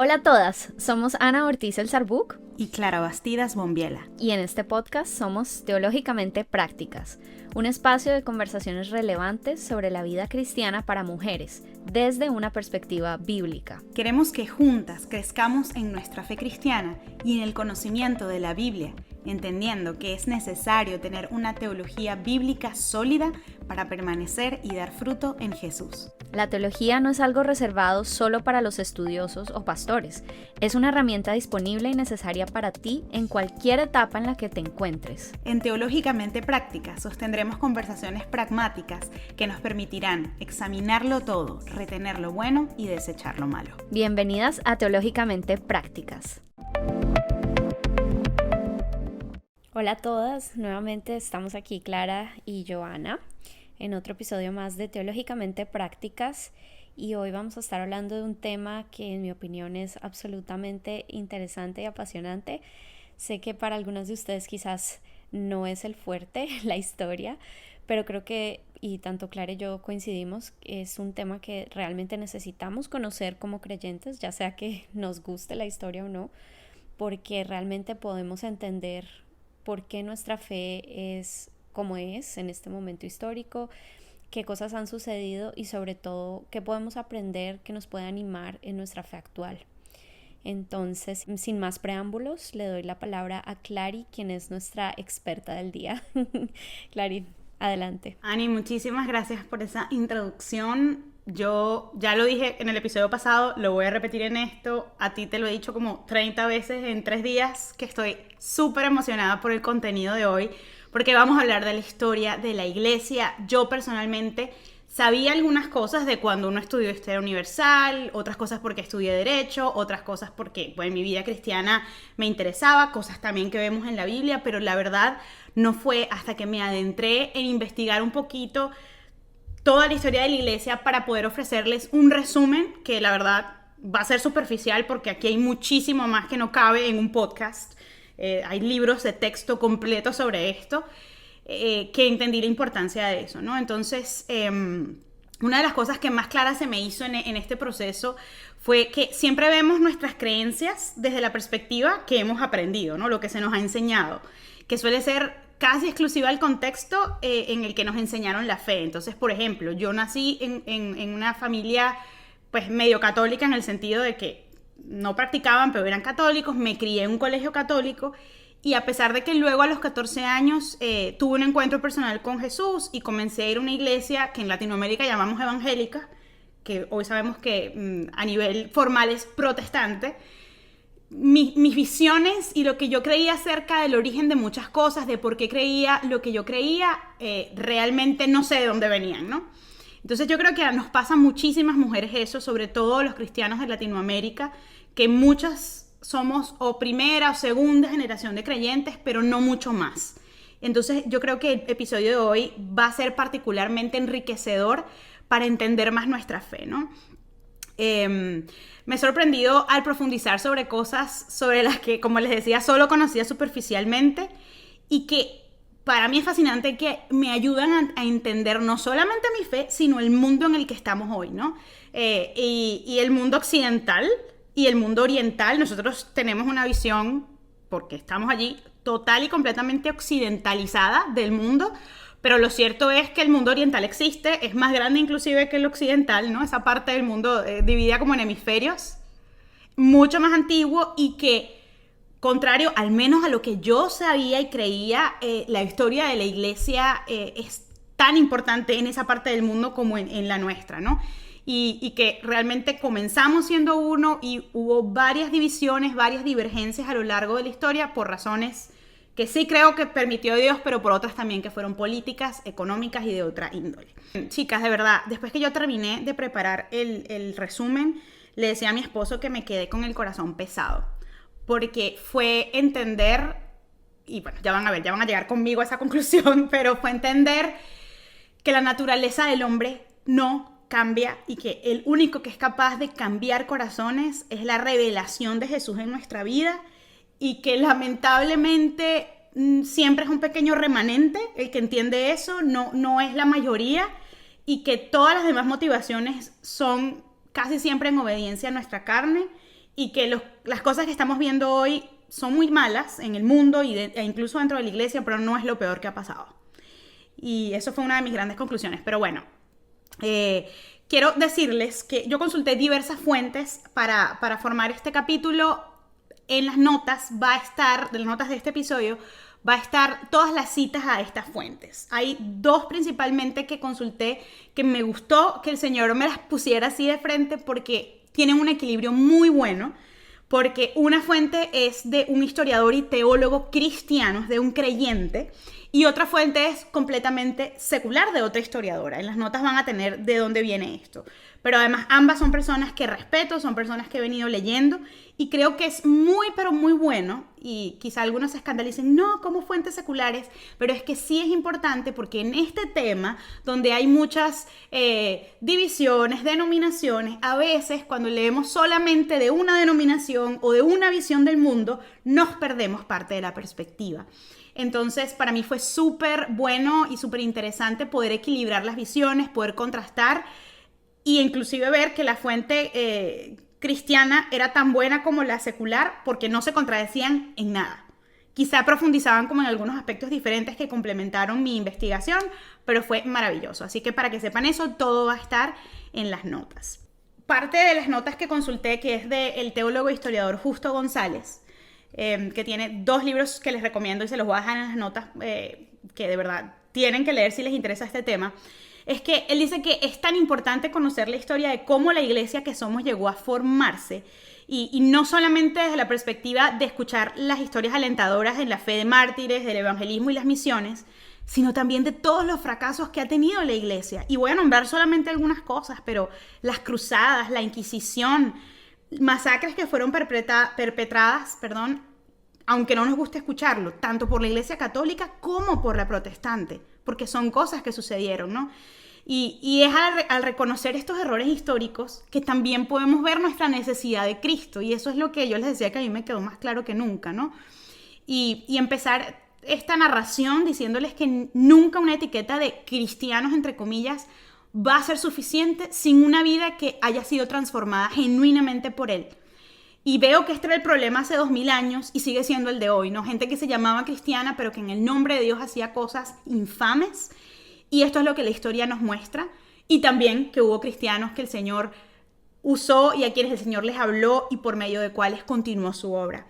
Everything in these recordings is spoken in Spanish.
Hola a todas, somos Ana Ortiz El Sarbuc y Clara Bastidas Bombiela. y en este podcast somos Teológicamente Prácticas, un espacio de conversaciones relevantes sobre la vida cristiana para mujeres, desde una perspectiva bíblica. Queremos que juntas crezcamos en nuestra fe cristiana y en el conocimiento de la Biblia, entendiendo que es necesario tener una teología bíblica sólida para permanecer y dar fruto en Jesús. La teología no es algo reservado solo para los estudiosos o pastores, es una herramienta disponible y necesaria para ti en cualquier etapa en la que te encuentres. En Teológicamente Prácticas sostendremos conversaciones pragmáticas que nos permitirán examinarlo todo, retener lo bueno y desechar lo malo. Bienvenidas a Teológicamente Prácticas. Hola a todas, nuevamente estamos aquí Clara y Joana en otro episodio más de Teológicamente Prácticas y hoy vamos a estar hablando de un tema que en mi opinión es absolutamente interesante y apasionante. Sé que para algunos de ustedes quizás no es el fuerte, la historia, pero creo que, y tanto Clara y yo coincidimos, es un tema que realmente necesitamos conocer como creyentes, ya sea que nos guste la historia o no, porque realmente podemos entender por qué nuestra fe es como es en este momento histórico, qué cosas han sucedido y sobre todo qué podemos aprender que nos puede animar en nuestra fe actual. Entonces, sin más preámbulos, le doy la palabra a Clary, quien es nuestra experta del día. Clary, adelante. Ani, muchísimas gracias por esa introducción. Yo ya lo dije en el episodio pasado, lo voy a repetir en esto. A ti te lo he dicho como 30 veces en 3 días, que estoy súper emocionada por el contenido de hoy, porque vamos a hablar de la historia de la iglesia. Yo personalmente sabía algunas cosas de cuando uno estudió Historia Universal, otras cosas porque estudié Derecho, otras cosas porque en mi vida cristiana me interesaba, cosas también que vemos en la Biblia, pero la verdad no fue hasta que me adentré en investigar un poquito toda la historia de la iglesia para poder ofrecerles un resumen que la verdad va a ser superficial porque aquí hay muchísimo más que no cabe en un podcast. Hay libros de texto completos sobre esto, que entendí la importancia de eso, ¿no? Entonces, una de las cosas que más clara se me hizo en este proceso fue que siempre vemos nuestras creencias desde la perspectiva que hemos aprendido, ¿no? Lo que se nos ha enseñado, que suele ser casi exclusiva al contexto en el que nos enseñaron la fe. Entonces, por ejemplo, yo nací en una familia pues medio católica en el sentido de que no practicaban, pero eran católicos, me crié en un colegio católico y a pesar de que luego a los 14 años tuve un encuentro personal con Jesús y comencé a ir a una iglesia que en Latinoamérica llamamos evangélica, que hoy sabemos que a nivel formal es protestante, mis visiones y lo que yo creía acerca del origen de muchas cosas, de por qué creía lo que yo creía, realmente no sé de dónde venían, ¿no? Entonces yo creo que nos pasa a muchísimas mujeres eso, sobre todo los cristianos de Latinoamérica, que muchas somos o primera o segunda generación de creyentes, pero no mucho más. Entonces yo creo que el episodio de hoy va a ser particularmente enriquecedor para entender más nuestra fe, ¿no? Me he sorprendido al profundizar sobre cosas sobre las que, como les decía, solo conocía superficialmente y que para mí es fascinante que me ayudan a entender no solamente mi fe, sino el mundo en el que estamos hoy, ¿no? Y el mundo occidental y el mundo oriental. Nosotros tenemos una visión, porque estamos allí, total y completamente occidentalizada del mundo, pero lo cierto es que el mundo oriental existe, es más grande inclusive que el occidental, ¿no? Esa parte del mundo dividida como en hemisferios, mucho más antiguo y que, contrario al menos a lo que yo sabía y creía, la historia de la iglesia es tan importante en esa parte del mundo como en la nuestra, ¿no? Y que realmente comenzamos siendo uno y hubo varias divisiones, varias divergencias a lo largo de la historia por razones que sí creo que permitió Dios, pero por otras también que fueron políticas, económicas y de otra índole. Chicas, de verdad, después que yo terminé de preparar el resumen, le decía a mi esposo que me quedé con el corazón pesado, porque fue entender, y bueno, ya van a llegar conmigo a esa conclusión, pero fue entender que la naturaleza del hombre no cambia y que el único que es capaz de cambiar corazones es la revelación de Jesús en nuestra vida y que lamentablemente siempre es un pequeño remanente el que entiende eso, no es la mayoría, y que todas las demás motivaciones son casi siempre en obediencia a nuestra carne y que las cosas que estamos viendo hoy son muy malas en el mundo e incluso dentro de la iglesia, pero no es lo peor que ha pasado. Y eso fue una de mis grandes conclusiones. Pero bueno, quiero decirles que yo consulté diversas fuentes para formar este capítulo. En las notas va a estar, de las notas de este episodio, va a estar todas las citas a estas fuentes. Hay dos principalmente que consulté que me gustó que el Señor me las pusiera así de frente porque tienen un equilibrio muy bueno. Porque una fuente es de un historiador y teólogo cristiano, es de un creyente, y otra fuente es completamente secular de otra historiadora. En las notas van a tener de dónde viene esto. Pero además ambas son personas que respeto, son personas que he venido leyendo y creo que es muy, pero muy bueno. Y quizá algunos se escandalicen, no, como fuentes seculares, pero es que sí es importante porque en este tema, donde hay muchas divisiones, denominaciones, a veces cuando leemos solamente de una denominación o de una visión del mundo, nos perdemos parte de la perspectiva. Entonces, para mí fue súper bueno y súper interesante poder equilibrar las visiones, poder contrastar e inclusive ver que la fuente cristiana era tan buena como la secular porque no se contradecían en nada. Quizá profundizaban como en algunos aspectos diferentes que complementaron mi investigación, pero fue maravilloso. Así que para que sepan eso, todo va a estar en las notas. Parte de las notas que consulté, que es del teólogo e historiador Justo González, que tiene 2 libros que les recomiendo y se los voy a dejar en las notas, que de verdad tienen que leer si les interesa este tema, es que él dice que es tan importante conocer la historia de cómo la iglesia que somos llegó a formarse y no solamente desde la perspectiva de escuchar las historias alentadoras en la fe de mártires, del evangelismo y las misiones, sino también de todos los fracasos que ha tenido la iglesia. Y voy a nombrar solamente algunas cosas, pero las cruzadas, la Inquisición, masacres que fueron perpetradas, aunque no nos guste escucharlo, tanto por la Iglesia Católica como por la protestante, porque son cosas que sucedieron, ¿no? Y es al reconocer estos errores históricos que también podemos ver nuestra necesidad de Cristo, y eso es lo que yo les decía que a mí me quedó más claro que nunca, ¿no? Y empezar esta narración diciéndoles que nunca una etiqueta de cristianos, entre comillas, va a ser suficiente sin una vida que haya sido transformada genuinamente por Él. Y veo que este era el problema hace 2000 años y sigue siendo el de hoy, ¿no? Gente que se llamaba cristiana, pero que en el nombre de Dios hacía cosas infames. Y esto es lo que la historia nos muestra. Y también que hubo cristianos que el Señor usó y a quienes el Señor les habló y por medio de cuales continuó su obra.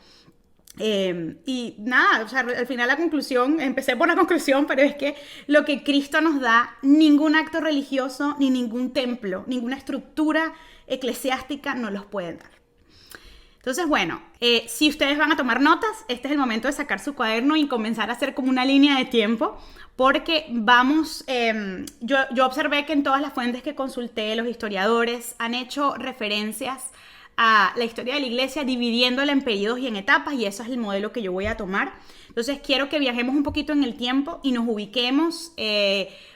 Y nada, o sea, al final la conclusión, empecé por la conclusión, pero es que lo que Cristo nos da, ningún acto religioso, ni ningún templo, ninguna estructura eclesiástica nos los puede dar. Entonces, bueno, si ustedes van a tomar notas, este es el momento de sacar su cuaderno y comenzar a hacer como una línea de tiempo, porque vamos, yo observé que en todas las fuentes que consulté, los historiadores han hecho referencias a la historia de la iglesia dividiéndola en periodos y en etapas, y eso es el modelo que yo voy a tomar. Entonces quiero que viajemos un poquito en el tiempo y nos ubiquemos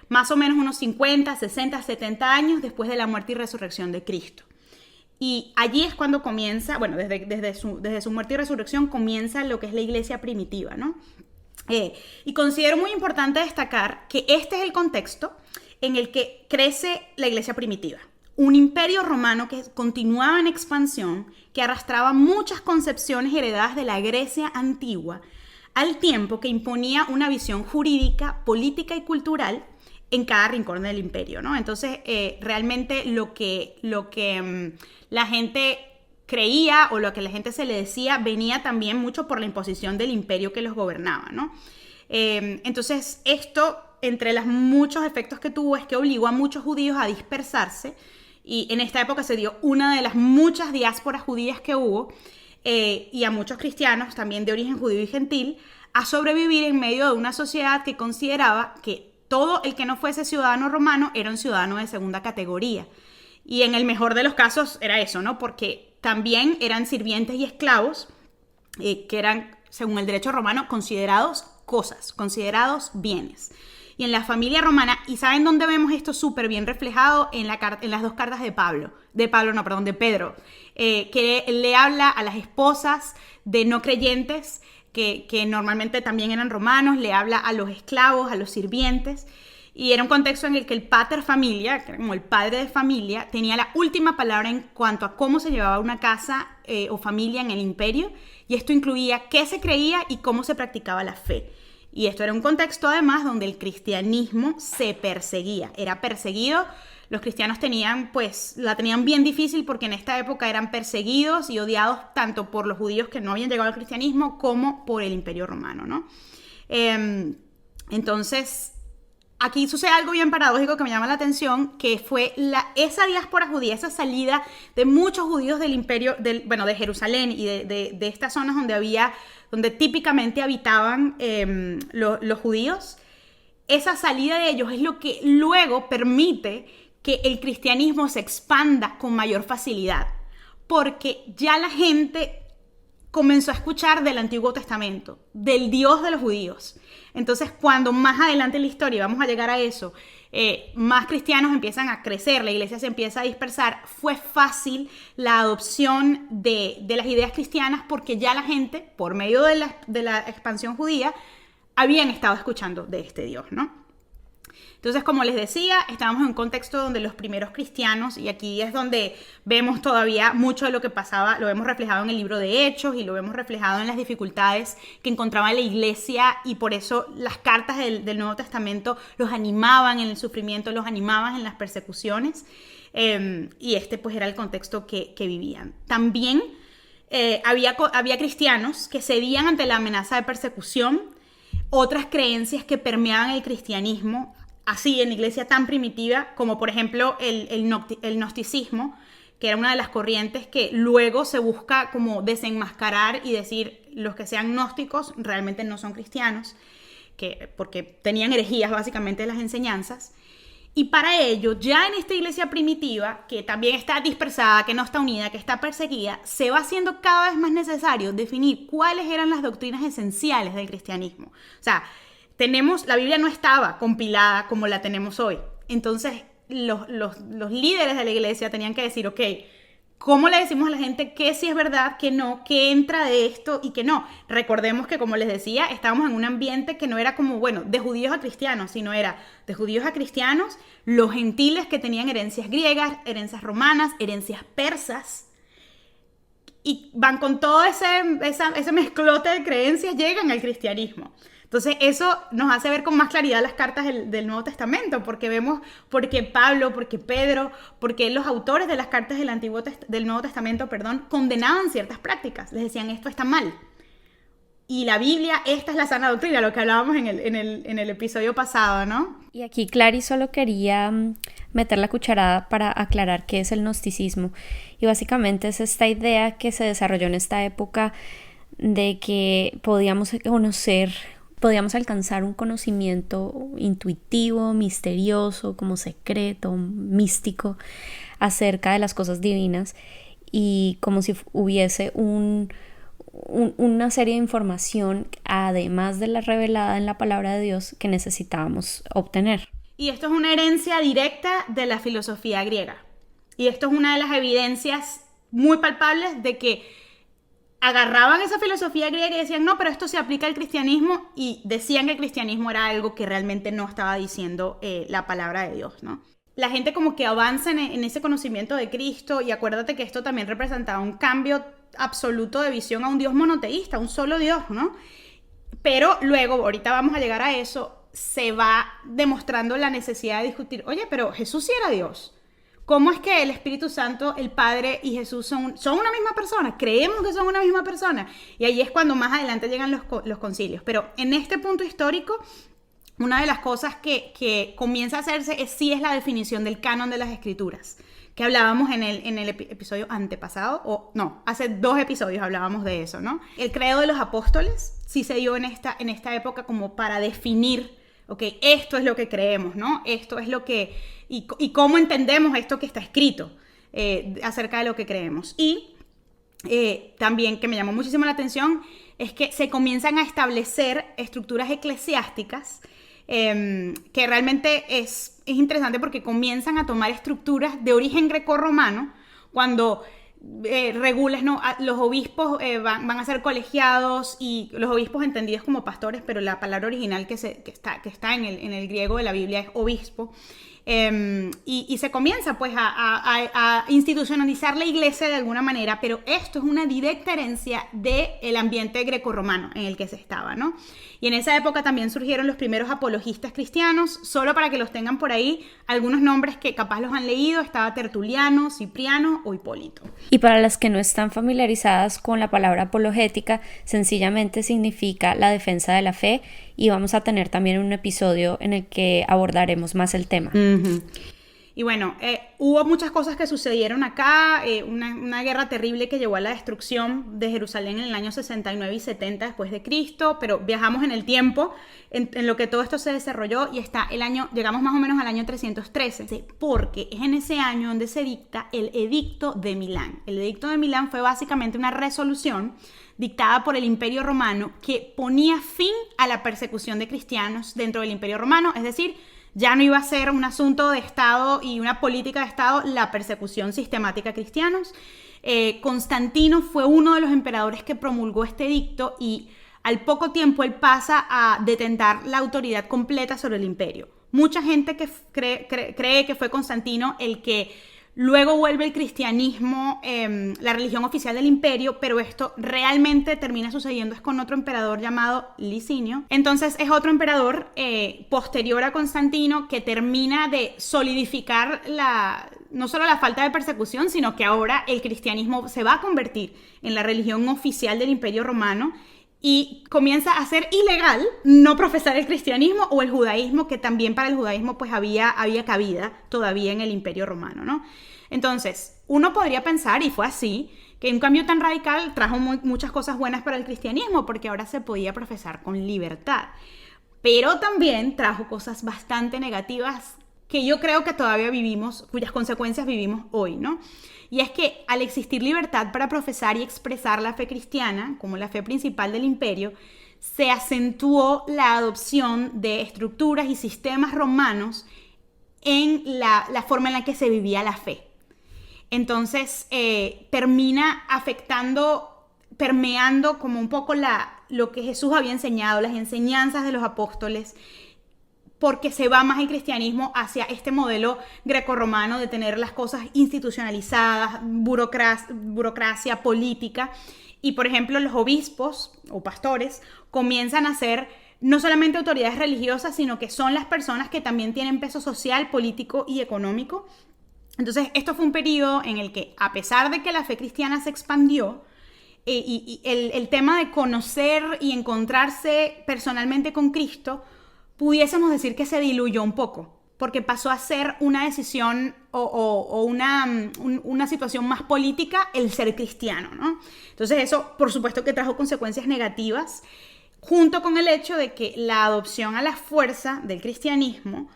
más o menos unos 50, 60, 70 años después de la muerte y resurrección de Cristo. Y allí es cuando comienza, bueno, desde su muerte y resurrección comienza lo que es la iglesia primitiva, ¿no? Y considero muy importante destacar que este es el contexto en el que crece la iglesia primitiva. Un imperio romano que continuaba en expansión, que arrastraba muchas concepciones heredadas de la Grecia antigua, al tiempo que imponía una visión jurídica, política y cultural en cada rincón del imperio, ¿no? Entonces, realmente lo que la gente creía o lo que la gente se le decía venía también mucho por la imposición del imperio que los gobernaba, ¿no? Entonces, esto, entre los muchos efectos que tuvo, es que obligó a muchos judíos a dispersarse. Y en esta época se dio una de las muchas diásporas judías que hubo, y a muchos cristianos, también de origen judío y gentil, a sobrevivir en medio de una sociedad que consideraba que todo el que no fuese ciudadano romano era un ciudadano de segunda categoría. Y en el mejor de los casos era eso, ¿no? Porque también eran sirvientes y esclavos, que eran, según el derecho romano, considerados cosas, considerados bienes. Y en la familia romana, ¿y saben dónde vemos esto súper bien reflejado? En las 2 cartas de Pedro, que le habla a las esposas de no creyentes, que normalmente también eran romanos, le habla a los esclavos, a los sirvientes, Y era un contexto en el que el pater familia, que era como el padre de familia, tenía la última palabra en cuanto a cómo se llevaba una casa o familia en el imperio, y esto incluía qué se creía y cómo se practicaba la fe. Y esto era un contexto además donde el cristianismo se perseguía, era perseguido. Los cristianos la tenían bien difícil porque en esta época eran perseguidos y odiados tanto por los judíos que no habían llegado al cristianismo como por el imperio romano, ¿no? Entonces, aquí sucede algo bien paradójico que me llama la atención, que fue esa diáspora judía, esa salida de muchos judíos del imperio, de Jerusalén y de estas zonas donde típicamente habitaban los judíos. Esa salida de ellos es lo que luego permite que el cristianismo se expanda con mayor facilidad, porque ya la gente comenzó a escuchar del Antiguo Testamento, del Dios de los judíos. Entonces, cuando más adelante en la historia, vamos a llegar a eso, más cristianos empiezan a crecer, la iglesia se empieza a dispersar, fue fácil la adopción de las ideas cristianas porque ya la gente, por medio de la expansión judía, habían estado escuchando de este Dios, ¿no? Entonces, como les decía, estábamos en un contexto donde los primeros cristianos, y aquí es donde vemos todavía mucho de lo que pasaba, lo vemos reflejado en el libro de Hechos y lo vemos reflejado en las dificultades que encontraba la iglesia, y por eso las cartas del Nuevo Testamento los animaban en el sufrimiento, los animaban en las persecuciones, y pues era el contexto que vivían. También había cristianos que cedían ante la amenaza de persecución, otras creencias que permeaban el cristianismo, así en la iglesia tan primitiva como por ejemplo el gnosticismo, que era una de las corrientes que luego se busca como desenmascarar y decir los que sean gnósticos realmente no son cristianos, porque tenían herejías básicamente de las enseñanzas. Y para ello, ya en esta iglesia primitiva, que también está dispersada, que no está unida, que está perseguida, se va haciendo cada vez más necesario definir cuáles eran las doctrinas esenciales del cristianismo. O sea, la Biblia no estaba compilada como la tenemos hoy. Entonces, los líderes de la iglesia tenían que decir, ok, ¿cómo le decimos a la gente qué sí es verdad, qué no, qué entra de esto y qué no? Recordemos que, como les decía, estábamos en un ambiente que no era como, de judíos a cristianos, sino era de judíos a cristianos, los gentiles que tenían herencias griegas, herencias romanas, herencias persas, y van con todo ese mezclote de creencias, llegan al cristianismo. Entonces eso nos hace ver con más claridad las cartas del Nuevo Testamento, porque vemos por qué Pablo, por qué Pedro, por qué los autores de las cartas del Nuevo Testamento, condenaban ciertas prácticas. Les decían, esto está mal. Y la Biblia, esta es la sana doctrina, lo que hablábamos en el episodio pasado, ¿no? Y aquí Clary solo quería meter la cucharada para aclarar qué es el gnosticismo. Y básicamente es esta idea que se desarrolló en esta época de que podíamos alcanzar un conocimiento intuitivo, misterioso, como secreto, místico, acerca de las cosas divinas, y como si hubiese una serie de información, además de la revelada en la palabra de Dios, que necesitábamos obtener. Y esto es una herencia directa de la filosofía griega. Y esto es una de las evidencias muy palpables de que agarraban esa filosofía griega y decían, no, pero esto se aplica al cristianismo, y decían que el cristianismo era algo que realmente no estaba diciendo la palabra de Dios, ¿no? La gente como que avanza en ese conocimiento de Cristo, y acuérdate que esto también representaba un cambio absoluto de visión a un Dios monoteísta, un solo Dios, ¿no? Pero luego, ahorita vamos a llegar a eso, se va demostrando la necesidad de discutir, oye, pero Jesús sí era Dios. ¿Cómo es que el Espíritu Santo, el Padre y Jesús son una misma persona? Creemos que son una misma persona. Y ahí es cuando más adelante llegan los concilios. Pero en este punto histórico, una de las cosas que comienza a hacerse es la definición del canon de las Escrituras, que hablábamos en el episodio antepasado, hace 2 episodios hablábamos de eso, ¿no? El credo de los apóstoles sí se dio en esta época como para definir, ok, esto es lo que creemos, ¿no? Esto es lo que... Y cómo entendemos esto que está escrito acerca de lo que creemos. Y también, que me llamó muchísimo la atención, es que se comienzan a establecer estructuras eclesiásticas que realmente es interesante, porque comienzan a tomar estructuras de origen grecorromano, cuando regulas, ¿no? Los obispos van a ser colegiados, y los obispos entendidos como pastores, pero la palabra original que está en el griego de la Biblia es obispo. Y se comienza pues a institucionalizar la iglesia de alguna manera, pero esto es una directa herencia del ambiente grecorromano en el que se estaba, ¿no? Y en esa época también surgieron los primeros apologistas cristianos. Solo para que los tengan por ahí, algunos nombres que capaz los han leído: estaba Tertuliano, Cipriano o Hipólito. Y para las que no están familiarizadas con la palabra apologética, sencillamente significa la defensa de la fe, y vamos a tener también un episodio en el que abordaremos más el tema. Y bueno, hubo muchas cosas que sucedieron acá, una guerra terrible que llevó a la destrucción de Jerusalén en el año 69 y 70 después de Cristo, pero viajamos en el tiempo en lo que todo esto se desarrolló, y llegamos más o menos al año 313, porque es en ese año donde se dicta el Edicto de Milán. El Edicto de Milán fue básicamente una resolución dictada por el Imperio Romano que ponía fin a la persecución de cristianos dentro del Imperio Romano, es decir, ya no iba a ser un asunto de Estado y una política de Estado la persecución sistemática a cristianos. Constantino fue uno de los emperadores que promulgó este edicto, y al poco tiempo él pasa a detentar la autoridad completa sobre el imperio. Mucha gente que cree que fue Constantino el que luego vuelve el cristianismo la religión oficial del imperio, pero esto realmente termina sucediendo es con otro emperador llamado Licinio. Entonces es otro emperador posterior a Constantino que termina de solidificar no solo la falta de persecución, sino que ahora el cristianismo se va a convertir en la religión oficial del Imperio Romano, y comienza a ser ilegal no profesar el cristianismo o el judaísmo, que también para el judaísmo pues había cabida todavía en el Imperio Romano, ¿no? Entonces, uno podría pensar, y fue así, que un cambio tan radical trajo muchas cosas buenas para el cristianismo, porque ahora se podía profesar con libertad. Pero también trajo cosas bastante negativas que yo creo que todavía vivimos, cuyas consecuencias vivimos hoy, ¿no? Y es que al existir libertad para profesar y expresar la fe cristiana, como la fe principal del imperio, se acentuó la adopción de estructuras y sistemas romanos en la forma en la que se vivía la fe. Entonces termina permeando como un poco lo que Jesús había enseñado, las enseñanzas de los apóstoles, porque se va más el cristianismo hacia este modelo grecorromano de tener las cosas institucionalizadas, burocracia política. Y por ejemplo, los obispos o pastores comienzan a ser no solamente autoridades religiosas, sino que son las personas que también tienen peso social, político y económico. Entonces, esto fue un periodo en el que, a pesar de que la fe cristiana se expandió, y el tema de conocer y encontrarse personalmente con Cristo, pudiésemos decir que se diluyó un poco, porque pasó a ser una decisión o una situación más política el ser cristiano, ¿no? Entonces eso, por supuesto, que trajo consecuencias negativas, junto con el hecho de que la adopción a la fuerza del cristianismo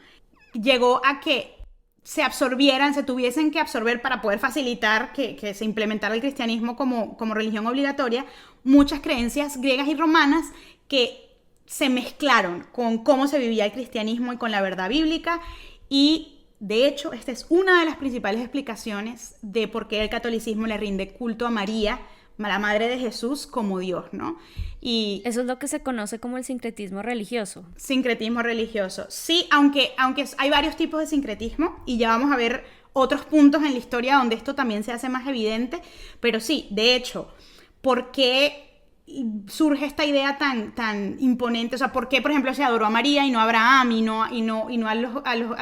llegó a que se tuviesen que absorber para poder facilitar que se implementara el cristianismo como religión obligatoria, muchas creencias griegas y romanas que se mezclaron con cómo se vivía el cristianismo y con la verdad bíblica. Y de hecho, esta es una de las principales explicaciones de por qué el catolicismo le rinde culto a María, la madre de Jesús, como Dios, ¿no? Y eso es lo que se conoce como el sincretismo religioso. Sincretismo religioso. Sí, aunque hay varios tipos de sincretismo, y ya vamos a ver otros puntos en la historia donde esto también se hace más evidente, pero sí, de hecho, ¿por qué surge esta idea tan imponente? O sea, ¿por qué, por ejemplo, se adoró a María y no a Abraham y no a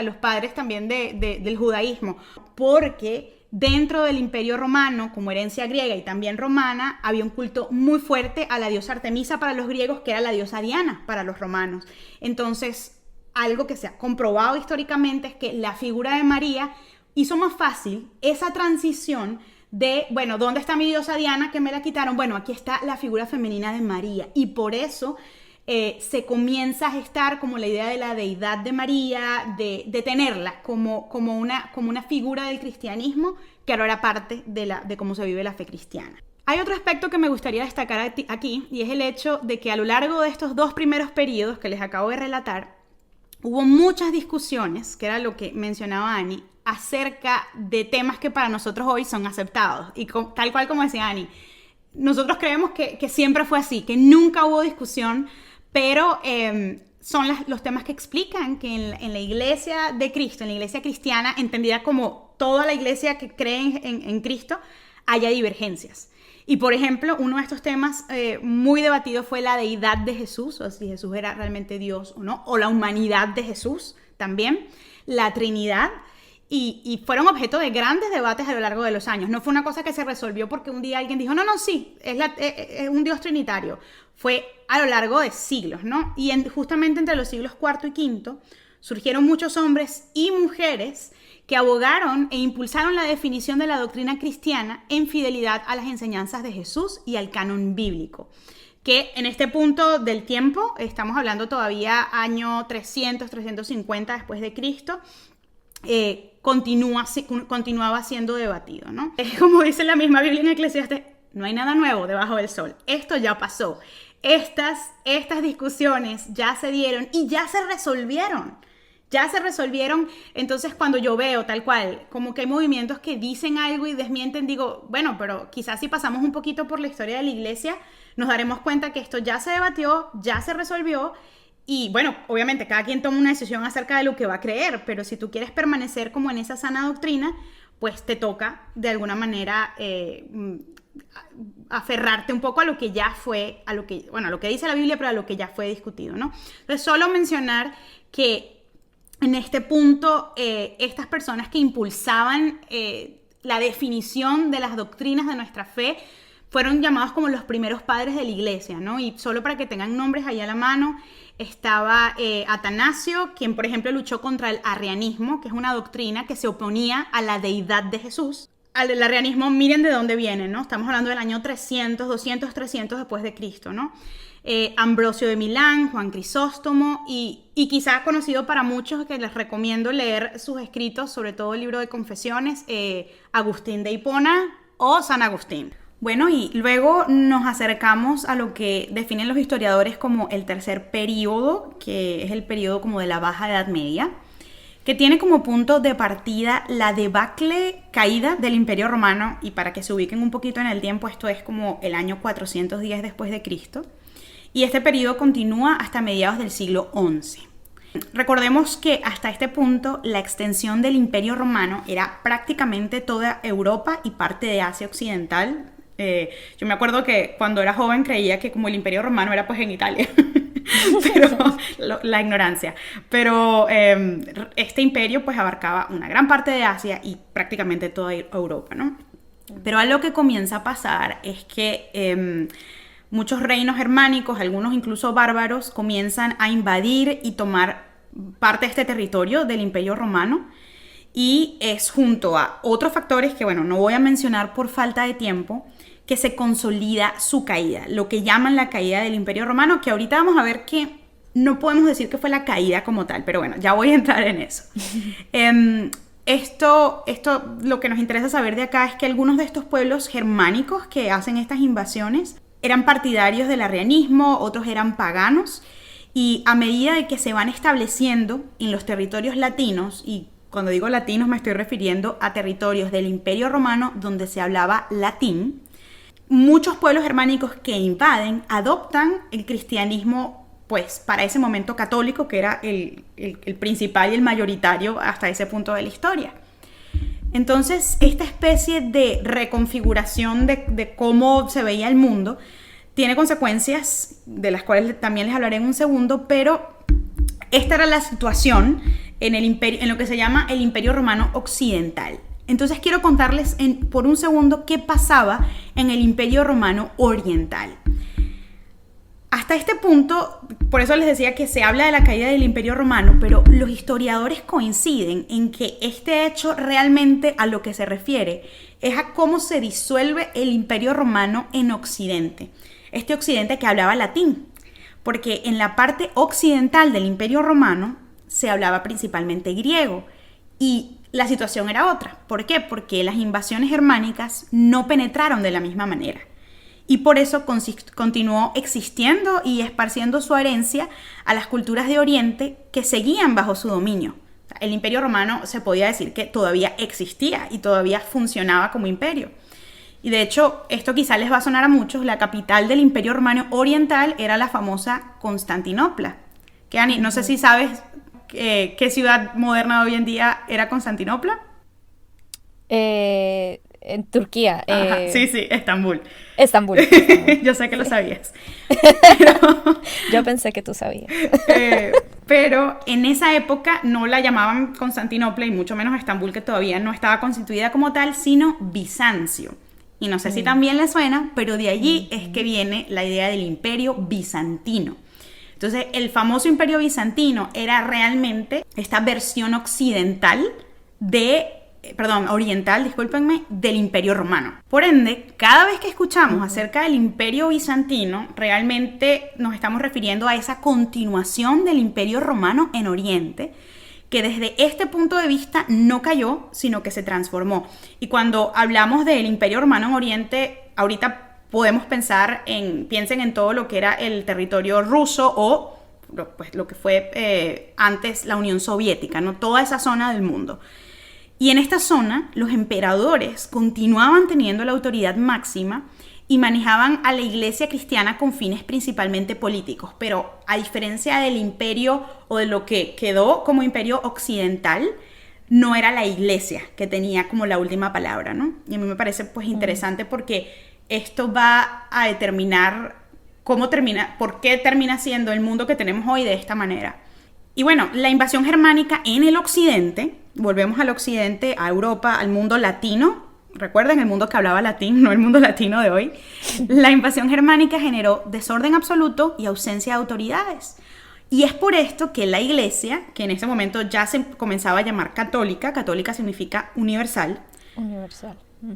los padres también del judaísmo? Porque dentro del Imperio Romano, como herencia griega y también romana, había un culto muy fuerte a la diosa Artemisa para los griegos, que era la diosa Diana para los romanos. Entonces, algo que se ha comprobado históricamente es que la figura de María hizo más fácil esa transición de, bueno, ¿dónde está mi diosa Diana que me la quitaron? Bueno, aquí está la figura femenina de María, y por eso se comienza a gestar como la idea de la deidad de María, de tenerla como una figura del cristianismo, que ahora era parte de cómo se vive la fe cristiana. Hay otro aspecto que me gustaría destacar aquí, y es el hecho de que a lo largo de estos dos primeros periodos que les acabo de relatar, hubo muchas discusiones, que era lo que mencionaba Ani, acerca de temas que para nosotros hoy son aceptados. Y tal cual como decía Ani, nosotros creemos que siempre fue así, que nunca hubo discusión, pero son los temas que explican que en la iglesia de Cristo, en la iglesia cristiana, entendida como toda la iglesia que cree en Cristo, haya divergencias. Y por ejemplo, uno de estos temas muy debatido fue la deidad de Jesús, o si Jesús era realmente Dios o no, o la humanidad de Jesús también, la Trinidad, y fueron objeto de grandes debates a lo largo de los años. No fue una cosa que se resolvió porque un día alguien dijo, no, sí, es un Dios trinitario. Fue a lo largo de siglos, ¿no? Y justamente entre los siglos IV y V surgieron muchos hombres y mujeres que abogaron e impulsaron la definición de la doctrina cristiana en fidelidad a las enseñanzas de Jesús y al canon bíblico, que en este punto del tiempo, estamos hablando todavía año 300, 350 después de Cristo, continuaba siendo debatido, ¿no? Como dice la misma Biblia en Eclesiastes, no hay nada nuevo debajo del sol, esto ya pasó, estas discusiones ya se dieron y ya se resolvieron. Entonces cuando yo veo tal cual, como que hay movimientos que dicen algo y desmienten, digo, bueno, pero quizás si pasamos un poquito por la historia de la iglesia, nos daremos cuenta que esto ya se debatió, ya se resolvió, y bueno, obviamente cada quien toma una decisión acerca de lo que va a creer, pero si tú quieres permanecer como en esa sana doctrina, pues te toca de alguna manera aferrarte un poco a lo que ya fue, a lo que dice la Biblia, pero a lo que ya fue discutido, ¿no? Entonces solo mencionar que en este punto, estas personas que impulsaban la definición de las doctrinas de nuestra fe fueron llamados como los primeros padres de la iglesia, ¿no? Y solo para que tengan nombres ahí a la mano, estaba Atanasio, quien por ejemplo luchó contra el arrianismo, que es una doctrina que se oponía a la deidad de Jesús. El arrianismo, miren de dónde viene, ¿no? Estamos hablando del año 300, 200, 300 después de Cristo, ¿no? Ambrosio de Milán, Juan Crisóstomo y quizá conocido para muchos, que les recomiendo leer sus escritos, sobre todo el libro de Confesiones, Agustín de Hipona o San Agustín. Bueno, y luego nos acercamos a lo que definen los historiadores como el tercer período, que es el período como de la Baja Edad Media, que tiene como punto de partida la debacle caída del Imperio Romano, y para que se ubiquen un poquito en el tiempo, esto es como el año 410 después de Cristo, y este periodo continúa hasta mediados del siglo XI. Recordemos que hasta este punto la extensión del Imperio Romano era prácticamente toda Europa y parte de Asia Occidental. Yo me acuerdo que cuando era joven creía que como el Imperio Romano era pues en Italia, pero la ignorancia. Pero este imperio pues abarcaba una gran parte de Asia y prácticamente toda Europa, ¿no? Pero algo que comienza a pasar es que muchos reinos germánicos, algunos incluso bárbaros, comienzan a invadir y tomar parte de este territorio del Imperio Romano, y es junto a otros factores que, bueno, no voy a mencionar por falta de tiempo, que se consolida su caída, lo que llaman la caída del Imperio Romano, que ahorita vamos a ver que no podemos decir que fue la caída como tal, pero bueno, ya voy a entrar en eso. Esto, lo que nos interesa saber de acá es que algunos de estos pueblos germánicos que hacen estas invasiones eran partidarios del arrianismo, otros eran paganos, y a medida de que se van estableciendo en los territorios latinos, y cuando digo latinos me estoy refiriendo a territorios del Imperio Romano donde se hablaba latín, muchos pueblos germánicos que invaden adoptan el cristianismo, pues para ese momento católico, que era el principal y el mayoritario hasta ese punto de la historia. Entonces, esta especie de reconfiguración de cómo se veía el mundo tiene consecuencias de las cuales también les hablaré en un segundo, pero esta era la situación en lo que se llama el Imperio Romano Occidental. Entonces quiero contarles por un segundo qué pasaba en el Imperio Romano Oriental. Hasta este punto, por eso les decía que se habla de la caída del Imperio Romano, pero los historiadores coinciden en que este hecho realmente a lo que se refiere es a cómo se disuelve el Imperio Romano en Occidente. Este Occidente que hablaba latín, porque en la parte occidental del Imperio Romano se hablaba principalmente griego, y la situación era otra. ¿Por qué? Porque las invasiones germánicas no penetraron de la misma manera. y por eso continuó existiendo y esparciendo su herencia a las culturas de Oriente que seguían bajo su dominio. El Imperio Romano se podía decir que todavía existía y todavía funcionaba como imperio. Y de hecho, esto quizá les va a sonar a muchos, la capital del Imperio Romano Oriental era la famosa Constantinopla. Que Ani, no sé si sabes qué ciudad moderna de hoy en día era Constantinopla. En Turquía. Ajá, sí, Estambul. Estambul. Yo sé que lo sabías. Yo pensé que tú sabías. Pero en esa época no la llamaban Constantinopla y mucho menos Estambul, que todavía no estaba constituida como tal, sino Bizancio. Y no sé si también le suena, pero de allí es que viene la idea del Imperio Bizantino. Entonces, el famoso Imperio Bizantino era realmente esta versión oriental, discúlpenme, del Imperio Romano. Por ende, cada vez que escuchamos acerca del Imperio Bizantino, realmente nos estamos refiriendo a esa continuación del Imperio Romano en Oriente, que desde este punto de vista no cayó, sino que se transformó. Y cuando hablamos del Imperio Romano en Oriente, ahorita podemos piensen en todo lo que era el territorio ruso o pues, lo que fue antes la Unión Soviética, ¿no? Toda esa zona del mundo. Y en esta zona, los emperadores continuaban teniendo la autoridad máxima y manejaban a la iglesia cristiana con fines principalmente políticos. Pero a diferencia del imperio o de lo que quedó como imperio occidental, no era la iglesia que tenía como la última palabra, ¿no? Y a mí me parece pues interesante porque esto va a determinar por qué termina siendo el mundo que tenemos hoy de esta manera. Y bueno, la invasión germánica en el occidente, volvemos al occidente, a Europa, al mundo latino. Recuerden, el mundo que hablaba latín, no el mundo latino de hoy. La invasión germánica generó desorden absoluto y ausencia de autoridades. Y es por esto que la iglesia, que en ese momento ya se comenzaba a llamar católica significa universal,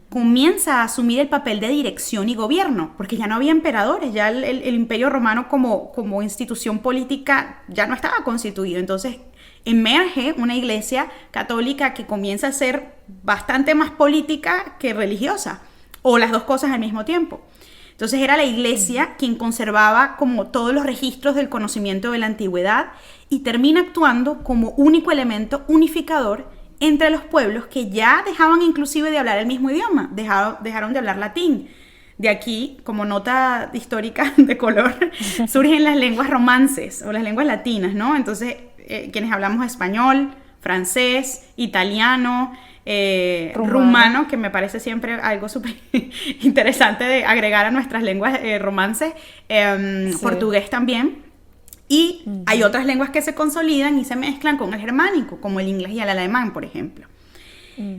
comienza a asumir el papel de dirección y gobierno, porque ya no había emperadores, ya el Imperio Romano como institución política ya no estaba constituido. Entonces emerge una iglesia católica que comienza a ser bastante más política que religiosa, o las dos cosas al mismo tiempo. Entonces era la iglesia quien conservaba como todos los registros del conocimiento de la antigüedad y termina actuando como único elemento unificador entre los pueblos que ya dejaban inclusive de hablar el mismo idioma, dejaron de hablar latín. De aquí, como nota histórica de color, surgen las lenguas romances o las lenguas latinas, ¿no? Entonces, quienes hablamos español, francés, italiano, rumano, que me parece siempre algo súper interesante de agregar a nuestras lenguas romances, portugués también. Y hay otras lenguas que se consolidan y se mezclan con el germánico, como el inglés y el alemán, por ejemplo.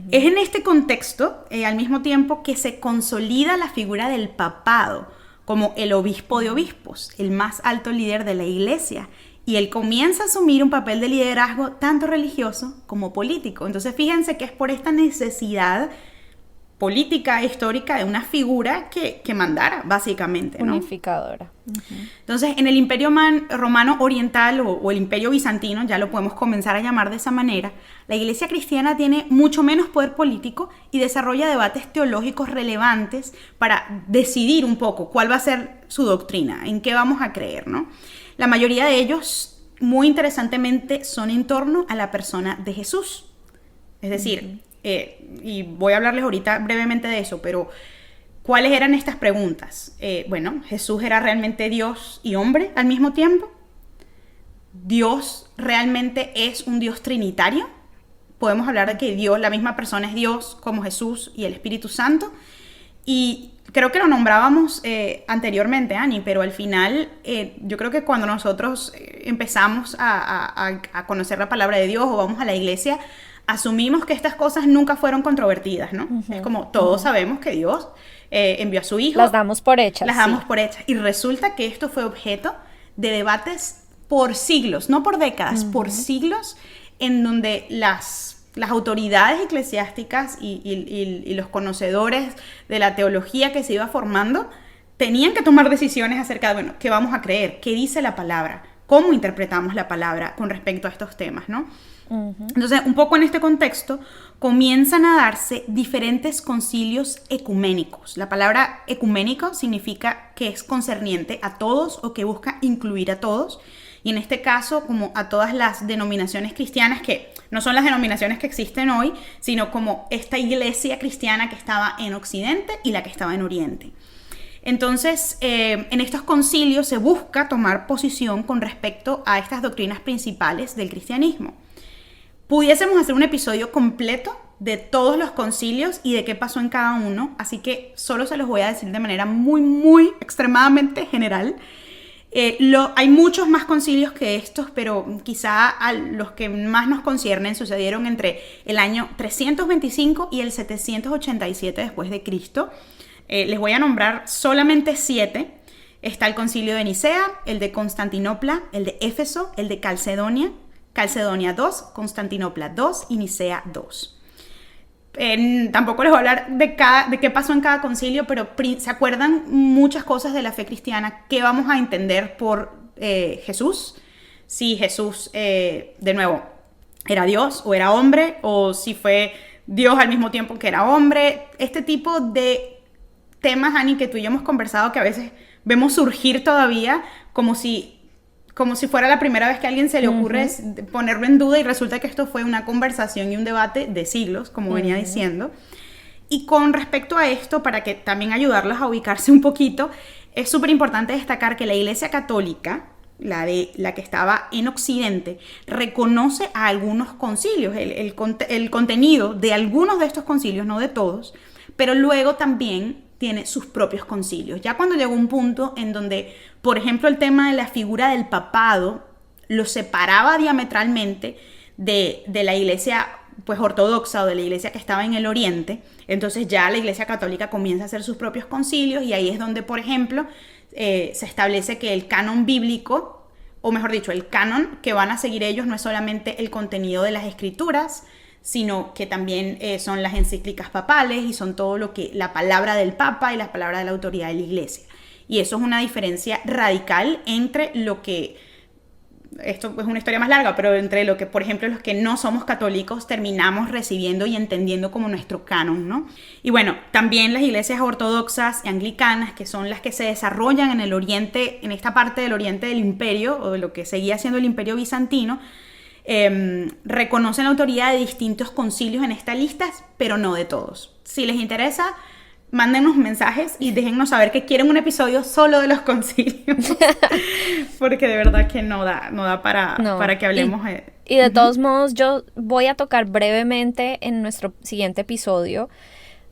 Es en este contexto, al mismo tiempo, que se consolida la figura del papado como el obispo de obispos, el más alto líder de la iglesia. Y él comienza a asumir un papel de liderazgo tanto religioso como político. Entonces fíjense que es por esta necesidad política histórica de una figura que mandara, básicamente, ¿no? Unificadora. Entonces, en el Imperio Romano Oriental o el Imperio Bizantino, ya lo podemos comenzar a llamar de esa manera, la iglesia cristiana tiene mucho menos poder político y desarrolla debates teológicos relevantes para decidir un poco cuál va a ser su doctrina, en qué vamos a creer, ¿no? La mayoría de ellos, muy interesantemente, son en torno a la persona de Jesús. Es decir, y voy a hablarles ahorita brevemente de eso, pero ¿cuáles eran estas preguntas? Bueno, ¿Jesús era realmente Dios y hombre al mismo tiempo? ¿Dios realmente es un Dios trinitario? Podemos hablar de que Dios, la misma persona es Dios como Jesús y el Espíritu Santo. Y creo que lo nombrábamos anteriormente, Ani, pero al final yo creo que cuando nosotros empezamos a conocer la palabra de Dios o vamos a la iglesia, asumimos que estas cosas nunca fueron controvertidas, ¿no? Es como todos sabemos que Dios envió a su Hijo. Las damos por hechas. Las damos por hechas. Y resulta que esto fue objeto de debates por siglos, no por décadas, por siglos, en donde las autoridades eclesiásticas y los conocedores de la teología que se iba formando tenían que tomar decisiones acerca de, bueno, ¿qué vamos a creer? ¿Qué dice la palabra? cómo interpretamos la palabra con respecto a estos temas, ¿no? Entonces, un poco en este contexto, comienzan a darse diferentes concilios ecuménicos. La palabra ecuménico significa que es concerniente a todos o que busca incluir a todos. Y en este caso, como a todas las denominaciones cristianas, que no son las denominaciones que existen hoy, sino como esta iglesia cristiana que estaba en Occidente y la que estaba en Oriente. Entonces, en estos concilios se busca tomar posición con respecto a estas doctrinas principales del cristianismo. Pudiésemos hacer un episodio completo de todos los concilios y de qué pasó en cada uno, así que solo se los voy a decir de manera muy extremadamente general. Hay muchos más concilios que estos, pero quizá a los que más nos conciernen sucedieron entre el año 325 y el 787 después de Cristo. Les voy a nombrar solamente 7. Está el concilio de Nicea, el de Constantinopla, el de Éfeso, el de Calcedonia II, Constantinopla II y Nicea II. Tampoco les voy a hablar de qué pasó en cada concilio, pero se acuerdan muchas cosas de la fe cristiana que vamos a entender por Jesús. Si Jesús, de nuevo, era Dios o era hombre, o si fue Dios al mismo tiempo que era hombre. Este tipo de temas, Ani, que tú y yo hemos conversado, que a veces vemos surgir todavía como si fuera la primera vez que a alguien se le ocurre ponerlo en duda, y resulta que esto fue una conversación y un debate de siglos, como venía diciendo. Y con respecto a esto, para que también ayudarlos a ubicarse un poquito, es súper importante destacar que la Iglesia Católica, la que estaba en Occidente, reconoce a algunos concilios, el contenido de algunos de estos concilios, no de todos, pero luego también tiene sus propios concilios. Ya cuando llegó un punto en donde, por ejemplo, el tema de la figura del papado lo separaba diametralmente de la iglesia pues ortodoxa o de la iglesia que estaba en el Oriente, entonces ya la Iglesia Católica comienza a hacer sus propios concilios, y ahí es donde, por ejemplo, se establece que el canon bíblico, o mejor dicho, el canon que van a seguir ellos no es solamente el contenido de las escrituras, sino que también son las encíclicas papales y son todo lo que la palabra del Papa y la palabra de la autoridad de la Iglesia. Y eso es una diferencia radical entre lo que, esto es una historia más larga, pero entre lo que, por ejemplo, los que no somos católicos terminamos recibiendo y entendiendo como nuestro canon, ¿no? Y bueno, también las iglesias ortodoxas y anglicanas, que son las que se desarrollan en el Oriente, en esta parte del Oriente del Imperio, o de lo que seguía siendo el Imperio Bizantino, reconocen la autoridad de distintos concilios en esta lista, pero no de todos. Si les interesa, mándenos mensajes y déjennos saber que quieren un episodio solo de los concilios, porque de verdad que no da para que hablemos. Y de todos modos, yo voy a tocar brevemente en nuestro siguiente episodio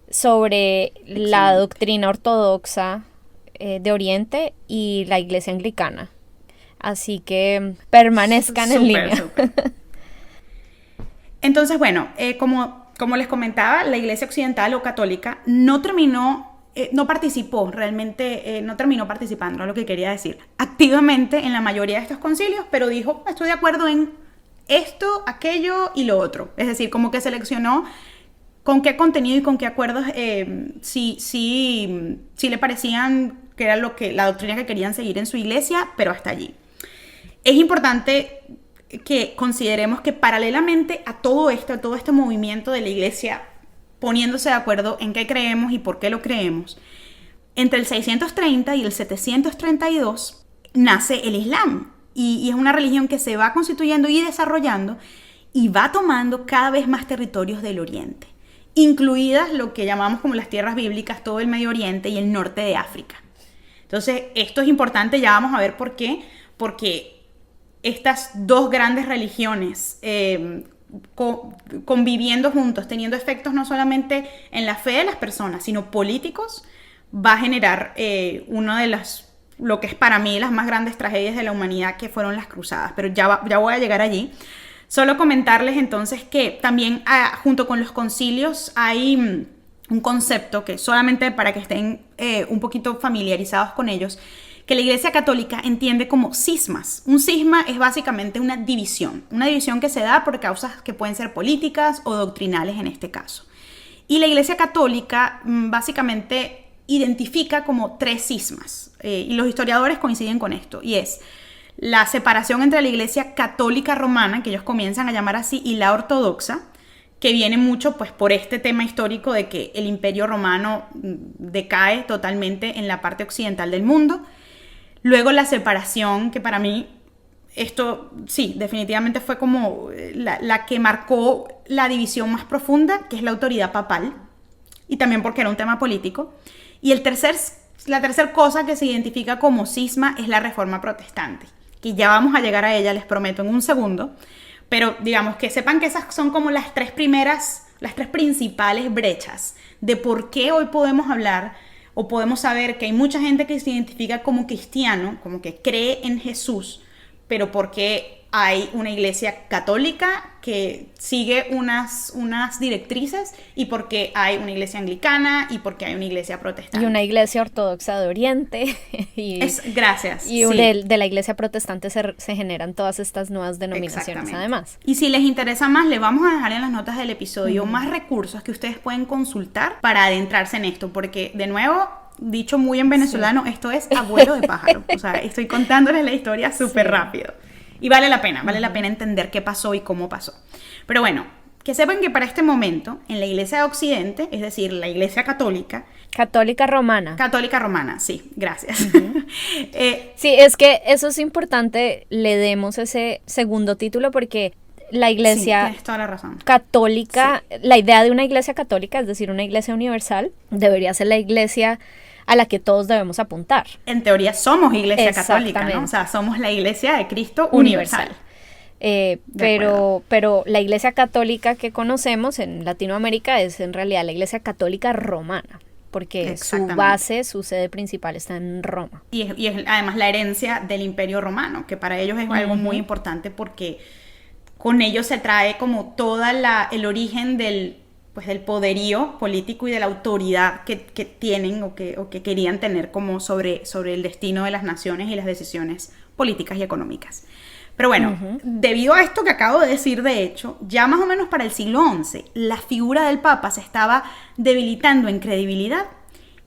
sobre la doctrina ortodoxa de Oriente y la iglesia anglicana. Así que permanezcan en línea. Súper. Entonces, bueno, como les comentaba, la Iglesia Occidental o Católica no participó realmente, no terminó participando, es lo que quería decir, activamente en la mayoría de estos concilios, pero dijo, estoy de acuerdo en esto, aquello y lo otro. Es decir, como que seleccionó con qué contenido y con qué acuerdos sí le parecían que era la doctrina que querían seguir en su iglesia, pero hasta allí. Es importante que consideremos que paralelamente a todo este movimiento de la iglesia poniéndose de acuerdo en qué creemos y por qué lo creemos, entre el 630 y el 732 nace el Islam, y es una religión que se va constituyendo y desarrollando y va tomando cada vez más territorios del Oriente, incluidas lo que llamamos como las tierras bíblicas, todo el Medio Oriente y el norte de África. Entonces, esto es importante, ya vamos a ver por qué, porque estas dos grandes religiones conviviendo juntos, teniendo efectos no solamente en la fe de las personas, sino políticos, va a generar lo que es para mí las más grandes tragedias de la humanidad, que fueron las cruzadas, pero ya voy a llegar allí. Solo comentarles entonces que también junto con los concilios hay un concepto que solamente para que estén un poquito familiarizados con ellos, que la Iglesia Católica entiende como cismas. Un cisma es básicamente una división que se da por causas que pueden ser políticas o doctrinales en este caso. Y la Iglesia Católica básicamente identifica como 3 cismas, y los historiadores coinciden con esto, y es la separación entre la Iglesia católica romana, que ellos comienzan a llamar así, y la ortodoxa, que viene mucho pues por este tema histórico de que el Imperio Romano decae totalmente en la parte occidental del mundo. Luego la separación, que para mí esto sí, definitivamente fue como la que marcó la división más profunda, que es la autoridad papal, y también porque era un tema político. Y la tercera cosa que se identifica como cisma es la Reforma Protestante, que ya vamos a llegar a ella, les prometo, en un segundo. Pero digamos que sepan que esas son como las tres principales brechas de por qué hoy podemos hablar o podemos saber que hay mucha gente que se identifica como cristiano, como que cree en Jesús, pero porque hay una iglesia católica que sigue unas directrices, y porque hay una iglesia anglicana, y porque hay una iglesia protestante. Y una iglesia ortodoxa de Oriente. Gracias. Y sí, de la iglesia protestante se generan todas estas nuevas denominaciones además. Y si les interesa más, les vamos a dejar en las notas del episodio más recursos que ustedes pueden consultar para adentrarse en esto, porque de nuevo, dicho muy en venezolano, esto es abuelo de pájaro. O sea, estoy contándoles la historia súper rápido. Y vale la pena entender qué pasó y cómo pasó. Pero bueno, que sepan que para este momento, en la iglesia de Occidente, es decir, la iglesia católica... Católica romana. Católica romana, sí, gracias. Sí, es que eso es importante, le demos ese segundo título, porque la iglesia tienes toda la razón. Católica, la idea de una iglesia católica, es decir, una iglesia universal, debería ser la iglesia a la que todos debemos apuntar. En teoría somos iglesia católica, ¿no? O sea, somos la iglesia de Cristo universal. Pero la iglesia católica que conocemos en Latinoamérica es en realidad la iglesia católica romana, porque su base, su sede principal está en Roma. Y es además la herencia del Imperio Romano, que para ellos es algo muy importante, porque con ello se trae como el origen del poderío político y de la autoridad que tienen o que querían tener como sobre el destino de las naciones y las decisiones políticas y económicas. Pero bueno, debido a esto que acabo de decir, de hecho, ya más o menos para el siglo XI, la figura del Papa se estaba debilitando en credibilidad,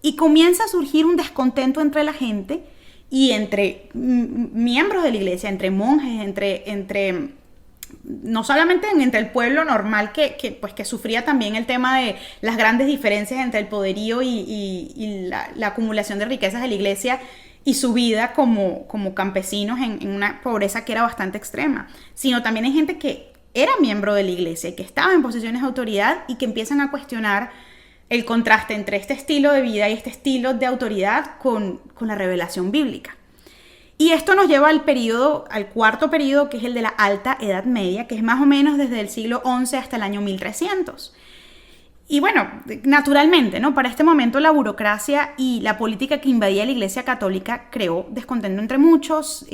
y comienza a surgir un descontento entre la gente y entre miembros de la iglesia, entre monjes, entre no solamente entre el pueblo normal que sufría también el tema de las grandes diferencias entre el poderío y la acumulación de riquezas de la iglesia y su vida como campesinos en una pobreza que era bastante extrema, sino también hay gente que era miembro de la iglesia y que estaba en posiciones de autoridad y que empiezan a cuestionar el contraste entre este estilo de vida y este estilo de autoridad con la revelación bíblica. Y esto nos lleva al cuarto periodo, que es el de la Alta Edad Media, que es más o menos desde el siglo XI hasta el año 1300. Y bueno, naturalmente, ¿no? Para este momento la burocracia y la política que invadía la Iglesia Católica creó descontento entre muchos.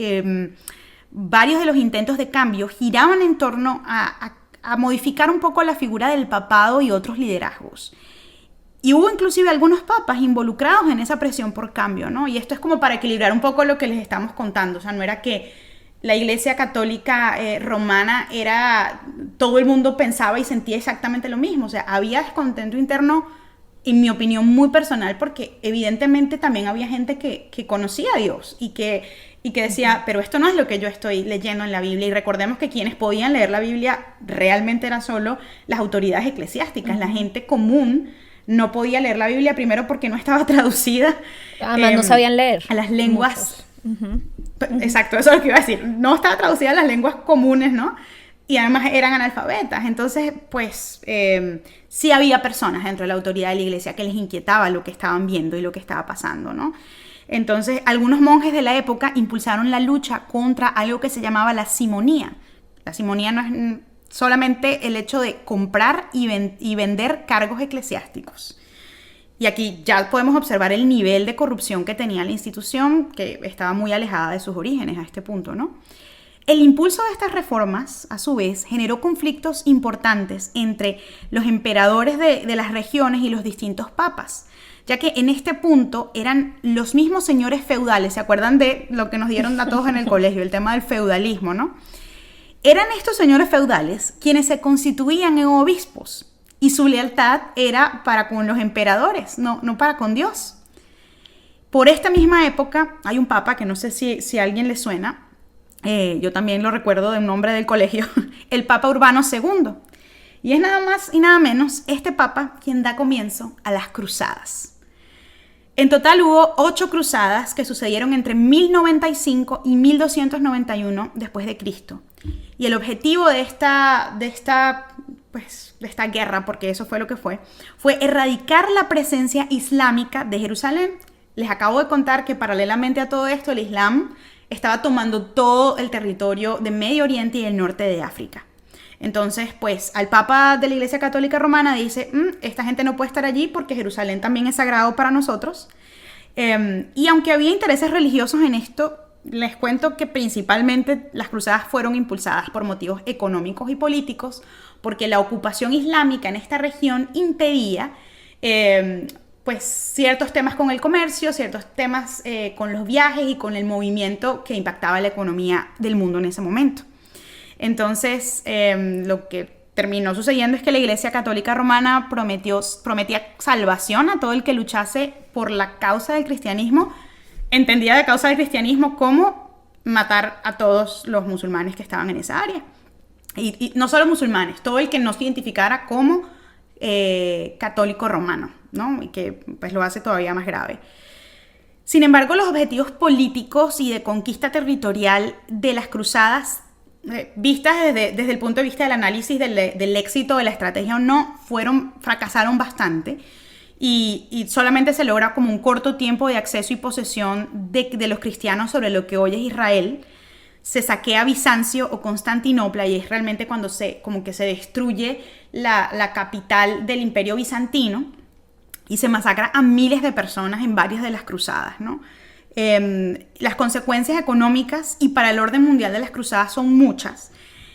Varios de los intentos de cambio giraban en torno a modificar un poco la figura del papado y otros liderazgos. Y hubo inclusive algunos papas involucrados en esa presión por cambio, ¿no? Y esto es como para equilibrar un poco lo que les estamos contando. O sea, no era que la iglesia católica romana todo el mundo pensaba y sentía exactamente lo mismo. O sea, había descontento interno, en mi opinión muy personal, porque evidentemente también había gente que conocía a Dios y que decía, pero esto no es lo que yo estoy leyendo en la Biblia. Y recordemos que quienes podían leer la Biblia realmente eran solo las autoridades eclesiásticas, la gente común no podía leer la Biblia, primero porque no estaba traducida. Además no sabían leer. A las lenguas. Exacto, eso es lo que iba a decir. No estaba traducida a las lenguas comunes, ¿no? Y además eran analfabetas. Entonces, pues, sí había personas dentro de la autoridad de la iglesia que les inquietaba lo que estaban viendo y lo que estaba pasando, ¿no? Entonces, algunos monjes de la época impulsaron la lucha contra algo que se llamaba la simonía. La simonía no es solamente el hecho de comprar y vender cargos eclesiásticos. Y aquí ya podemos observar el nivel de corrupción que tenía la institución, que estaba muy alejada de sus orígenes a este punto, ¿no? El impulso de estas reformas, a su vez, generó conflictos importantes entre los emperadores de las regiones y los distintos papas, ya que en este punto eran los mismos señores feudales. ¿Se acuerdan de lo que nos dieron a todos en el colegio, el tema del feudalismo, ¿no? Eran estos señores feudales quienes se constituían en obispos, y su lealtad era para con los emperadores, no para con Dios. Por esta misma época hay un papa que no sé si a alguien le suena, yo también lo recuerdo de un nombre del colegio, el Papa Urbano II. Y es nada más y nada menos este papa quien da comienzo a las cruzadas. En total hubo 8 cruzadas que sucedieron entre 1095 y 1291 después de Cristo. Y el objetivo de esta guerra, porque eso fue lo que fue erradicar la presencia islámica de Jerusalén. Les acabo de contar que paralelamente a todo esto, el Islam estaba tomando todo el territorio de Medio Oriente y el norte de África. Entonces, pues, al Papa de la Iglesia Católica Romana dice, esta gente no puede estar allí porque Jerusalén también es sagrado para nosotros. Y aunque había intereses religiosos en esto, les cuento que principalmente las cruzadas fueron impulsadas por motivos económicos y políticos, porque la ocupación islámica en esta región impedía pues ciertos temas con el comercio, ciertos temas con los viajes y con el movimiento que impactaba la economía del mundo en ese momento. Entonces, lo que terminó sucediendo es que la Iglesia Católica Romana prometía salvación a todo el que luchase por la causa del cristianismo, entendía de causa del cristianismo como matar a todos los musulmanes que estaban en esa área. Y no solo musulmanes, todo el que no se identificara como católico romano, ¿no? Y que pues lo hace todavía más grave. Sin embargo, los objetivos políticos y de conquista territorial de las cruzadas, vistas desde el punto de vista del análisis del éxito de la estrategia o no, fracasaron bastante. Y solamente se logra como un corto tiempo de acceso y posesión de los cristianos sobre lo que hoy es Israel. Se saquea Bizancio o Constantinopla y es realmente cuando se destruye la capital del Imperio Bizantino y se masacra a miles de personas en varias de las cruzadas, ¿no? Las consecuencias económicas y para el orden mundial de las cruzadas son muchas.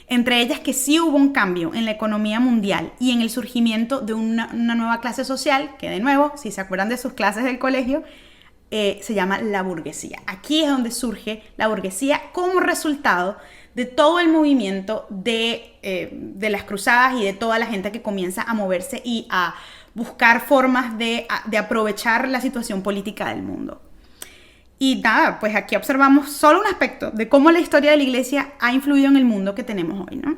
Entre ellas que sí hubo un cambio en la economía mundial y en el surgimiento de una nueva clase social, que de nuevo, si se acuerdan de sus clases del colegio, se llama la burguesía. Aquí es donde surge la burguesía como resultado de todo el movimiento de las cruzadas y de toda la gente que comienza a moverse y a buscar formas de aprovechar la situación política del mundo. Y nada, pues aquí observamos solo un aspecto de cómo la historia de la iglesia ha influido en el mundo que tenemos hoy, ¿no?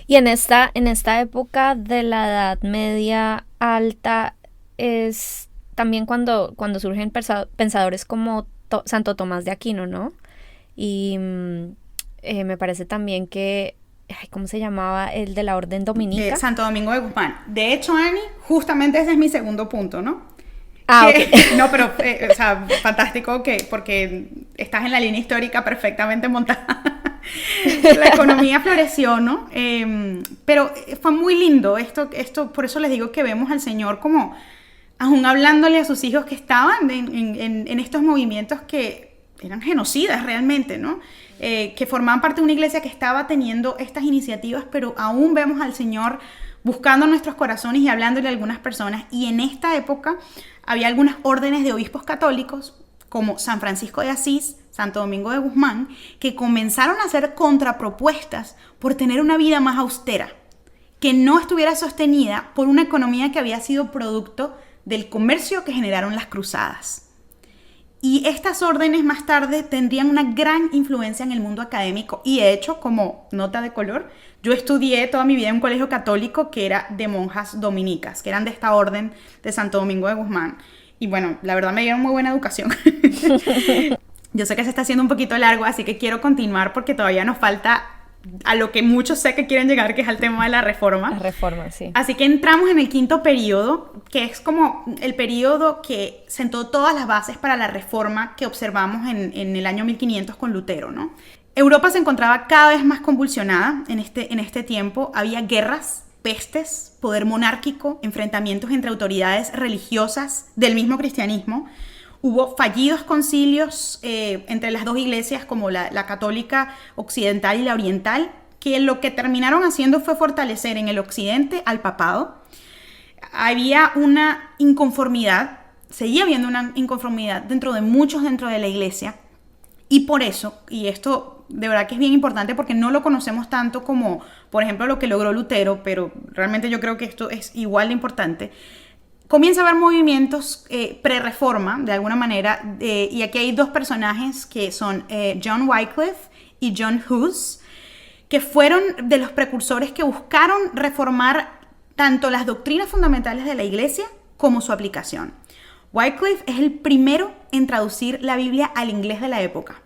Y en esta época de la Edad Media Alta es también cuando surgen pensadores como Santo Tomás de Aquino, ¿no? Y me parece también que, ¿cómo se llamaba? El de la Orden Dominica. Santo Domingo de Guzmán. De hecho, Annie, justamente ese es mi segundo punto, ¿no? Okay. No, pero, fantástico porque estás en la línea histórica perfectamente montada. La economía floreció, ¿no? Pero fue muy lindo esto, por eso les digo que vemos al Señor como, aún hablándole a sus hijos que estaban en estos movimientos que eran genocidas realmente, ¿no? Que formaban parte de una iglesia que estaba teniendo estas iniciativas, pero aún vemos al Señor buscando nuestros corazones y hablándole a algunas personas. Y en esta época había algunas órdenes de obispos católicos, como San Francisco de Asís, Santo Domingo de Guzmán, que comenzaron a hacer contrapropuestas por tener una vida más austera, que no estuviera sostenida por una economía que había sido producto del comercio que generaron las cruzadas. Y estas órdenes más tarde tendrían una gran influencia en el mundo académico. Y de hecho, como nota de color, yo estudié toda mi vida en un colegio católico que era de monjas dominicas, que eran de esta orden de Santo Domingo de Guzmán. Y bueno, la verdad me dieron muy buena educación. Yo sé que se está haciendo un poquito largo, así que quiero continuar porque todavía nos falta a lo que muchos sé que quieren llegar, que es al tema de la reforma. La reforma, sí. Así que entramos en el quinto periodo, que es como el periodo que sentó todas las bases para la reforma que observamos en el año 1500 con Lutero, ¿no? Europa se encontraba cada vez más convulsionada en este tiempo. Había guerras, pestes, poder monárquico, enfrentamientos entre autoridades religiosas del mismo cristianismo. Hubo fallidos concilios entre las dos iglesias, como la católica occidental y la oriental, que lo que terminaron haciendo fue fortalecer en el occidente al papado. Había una inconformidad, seguía habiendo una inconformidad dentro de la iglesia, y por eso, y esto de verdad que es bien importante porque no lo conocemos tanto como, por ejemplo, lo que logró Lutero, pero realmente yo creo que esto es igual de importante. comienza a haber movimientos pre-reforma, de alguna manera, y aquí hay dos personajes que son John Wycliffe y John Hus, que fueron de los precursores que buscaron reformar tanto las doctrinas fundamentales de la iglesia como su aplicación. Wycliffe es el primero en traducir la Biblia al inglés de la época,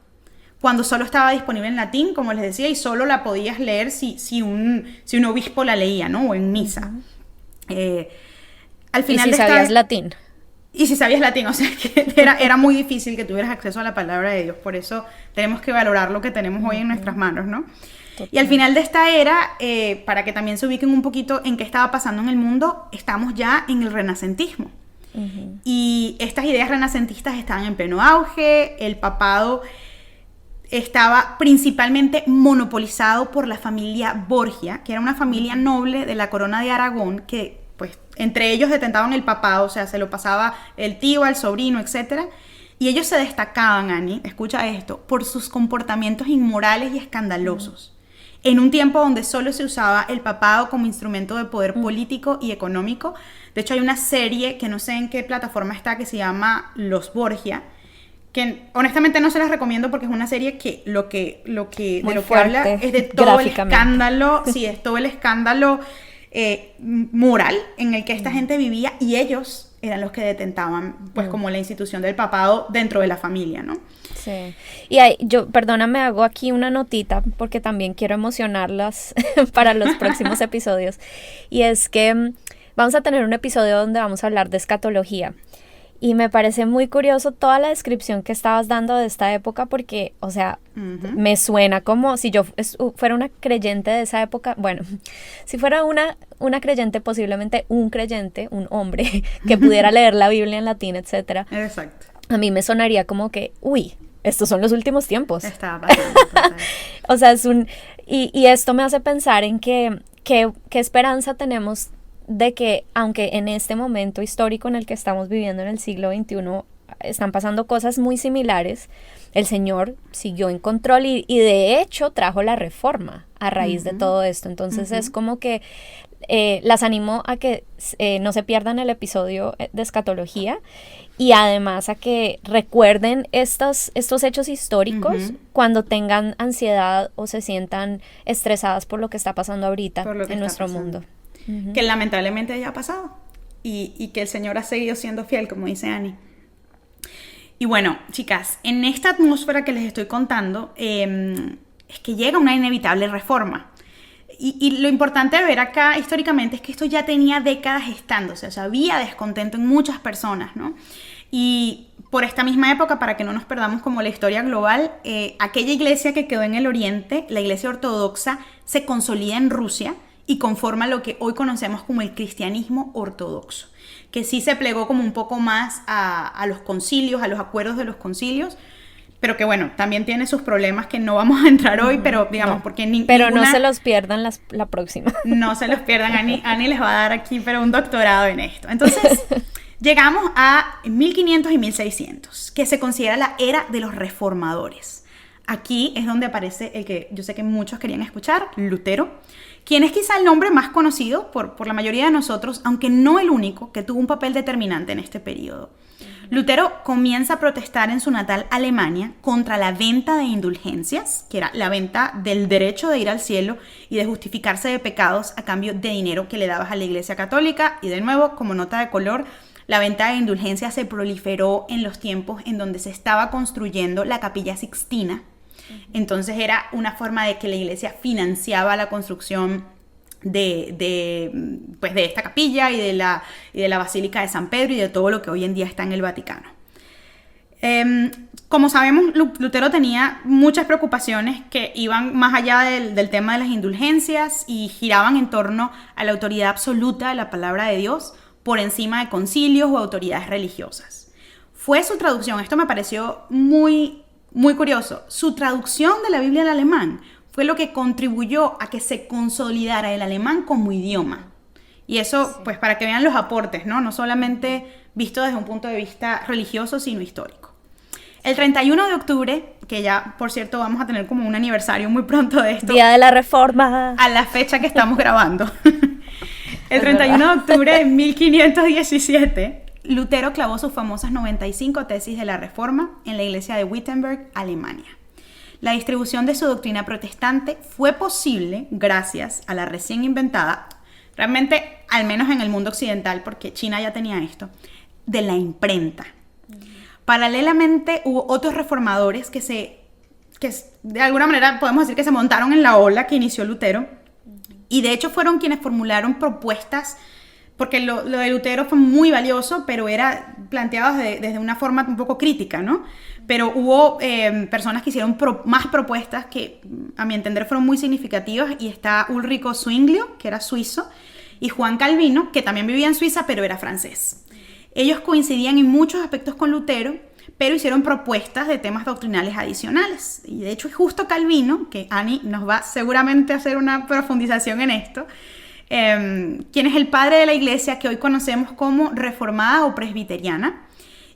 cuando solo estaba disponible en latín, como les decía, y solo la podías leer si un obispo la leía, ¿no? O en misa. Al final ¿Y si sabías latín? Y si sabías latín, o sea, que era muy difícil que tuvieras acceso a la palabra de Dios. Por eso tenemos que valorar lo que tenemos hoy en nuestras manos, ¿no? Total. Y al final de esta era, para que también se ubiquen un poquito en qué estaba pasando en el mundo, estamos ya en el renacentismo. Y estas ideas renacentistas estaban en pleno auge, el papado estaba principalmente monopolizado por la familia Borgia, que era una familia noble de la corona de Aragón, que pues entre ellos detentaban el papado, o sea, se lo pasaba el tío al sobrino, etc. Y ellos se destacaban, Ani, escucha esto, por sus comportamientos inmorales y escandalosos. En un tiempo donde solo se usaba el papado como instrumento de poder político y económico. De hecho, hay una serie que no sé en qué plataforma está, que se llama Los Borgia, que honestamente no se las recomiendo porque es una serie que de lo que habla es de todo el escándalo, sí, es todo el escándalo moral en el que esta gente vivía, y ellos eran los que detentaban, pues, como la institución del papado dentro de la familia, ¿no? Sí. Y perdóname, hago aquí una notita porque también quiero emocionarlas para los próximos episodios. Y es que vamos a tener un episodio donde vamos a hablar de escatología. Y me parece muy curioso toda la descripción que estabas dando de esta época porque, o sea, me suena como si yo fuera una creyente de esa época. Bueno, si fuera una creyente, posiblemente un creyente, un hombre, que pudiera leer la Biblia en latín, etcétera. Exacto. A mí me sonaría como que, uy, estos son los últimos tiempos. Estaba pasando. O sea, y esto me hace pensar en qué esperanza tenemos de que, aunque en este momento histórico en el que estamos viviendo en el siglo XXI están pasando cosas muy similares, el Señor siguió en control y de hecho trajo la reforma a raíz de todo esto. Entonces es como que las animo a que no se pierdan el episodio de escatología, y además a que recuerden estos hechos históricos cuando tengan ansiedad o se sientan estresadas por lo que está pasando ahorita en nuestro mundo. Que lamentablemente haya pasado y que el Señor ha seguido siendo fiel, como dice Ani. Y bueno, chicas, en esta atmósfera que les estoy contando, es que llega una inevitable reforma. Y lo importante de ver acá históricamente es que esto ya tenía décadas gestándose, o sea, había descontento en muchas personas, ¿no? Y por esta misma época, para que no nos perdamos como la historia global, aquella iglesia que quedó en el Oriente, la iglesia ortodoxa, se consolida en Rusia y conforma lo que hoy conocemos como el cristianismo ortodoxo, que sí se plegó como un poco más a los concilios, a los acuerdos de los concilios, pero que bueno, también tiene sus problemas que no vamos a entrar hoy, pero digamos, porque pero no se los pierdan la próxima. No se los pierdan, Ani les va a dar aquí pero un doctorado en esto. Entonces, llegamos a 1500 y 1600, que se considera la era de los reformadores. Aquí es donde aparece el que yo sé que muchos querían escuchar, Lutero, quien es quizá el nombre más conocido por la mayoría de nosotros, aunque no el único que tuvo un papel determinante en este periodo. Lutero comienza a protestar en su natal Alemania contra la venta de indulgencias, que era la venta del derecho de ir al cielo y de justificarse de pecados a cambio de dinero que le dabas a la Iglesia Católica. Y de nuevo, como nota de color, la venta de indulgencias se proliferó en los tiempos en donde se estaba construyendo la Capilla Sixtina. Entonces era una forma de que la iglesia financiaba la construcción de esta capilla y de la Basílica de San Pedro y de todo lo que hoy en día está en el Vaticano. Como sabemos, Lutero tenía muchas preocupaciones que iban más allá del tema de las indulgencias y giraban en torno a la autoridad absoluta de la palabra de Dios por encima de concilios o autoridades religiosas. Fue su traducción, esto me pareció muy curioso, su traducción de la Biblia al alemán fue lo que contribuyó a que se consolidara el alemán como idioma. Y eso, pues, para que vean los aportes, ¿no? No solamente visto desde un punto de vista religioso, sino histórico. El 31 de octubre, que ya, por cierto, vamos a tener como un aniversario muy pronto de esto. Día de la Reforma. A la fecha que estamos grabando. El 31 de octubre de 1517, Lutero clavó sus famosas 95 tesis de la Reforma en la iglesia de Wittenberg, Alemania. La distribución de su doctrina protestante fue posible gracias a la recién inventada, realmente al menos en el mundo occidental, porque China ya tenía esto, de la imprenta. Paralelamente hubo otros reformadores que de alguna manera podemos decir que se montaron en la ola que inició Lutero, y de hecho fueron quienes formularon propuestas, porque lo de Lutero fue muy valioso, pero era planteado desde una forma un poco crítica, ¿no? Pero hubo personas que hicieron más propuestas que, a mi entender, fueron muy significativas, y está Ulrico Zwinglio, que era suizo, y Juan Calvino, que también vivía en Suiza, pero era francés. Ellos coincidían en muchos aspectos con Lutero, pero hicieron propuestas de temas doctrinales adicionales. Y de hecho es justo Calvino, que Ani nos va seguramente a hacer una profundización en esto, quien es el padre de la iglesia que hoy conocemos como reformada o presbiteriana,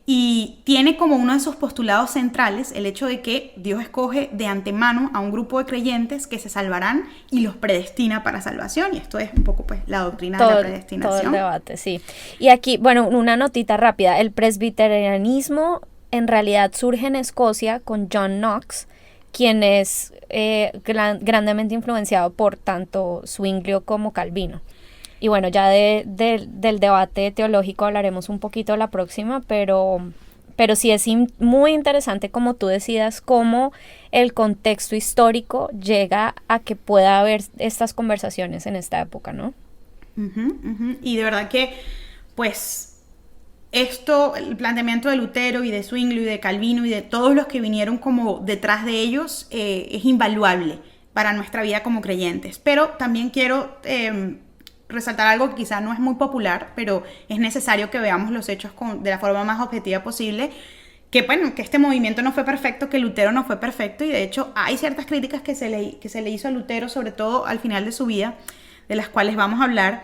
y tiene como uno de sus postulados centrales el hecho de que Dios escoge de antemano a un grupo de creyentes que se salvarán y los predestina para salvación, y esto es un poco pues la doctrina de la predestinación. Todo el debate, sí. Y aquí, bueno, una notita rápida, el presbiterianismo en realidad surge en Escocia con John Knox, quien es grandemente influenciado por tanto Zwinglio como Calvino. Y bueno, ya del debate teológico hablaremos un poquito la próxima, pero sí es muy interesante, como tú decías, cómo el contexto histórico llega a que pueda haber estas conversaciones en esta época, ¿no? Y de verdad que, pues, el planteamiento de Lutero y de Zwinglio y de Calvino y de todos los que vinieron como detrás de ellos es invaluable para nuestra vida como creyentes. Pero también quiero resaltar algo que quizá no es muy popular, pero es necesario que veamos los hechos de la forma más objetiva posible, que bueno, que este movimiento no fue perfecto, que Lutero no fue perfecto, y de hecho hay ciertas críticas que se le hizo a Lutero, sobre todo al final de su vida, de las cuales vamos a hablar.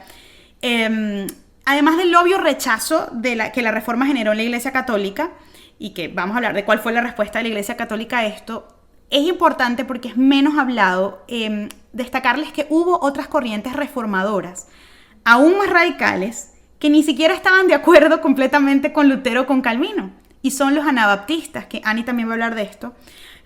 Además del obvio rechazo que la Reforma generó en la Iglesia Católica, y que vamos a hablar de cuál fue la respuesta de la Iglesia Católica a esto, es importante porque es menos hablado destacarles que hubo otras corrientes reformadoras, aún más radicales, que ni siquiera estaban de acuerdo completamente con Lutero o con Calvino, y son los anabaptistas, que Ani también va a hablar de esto.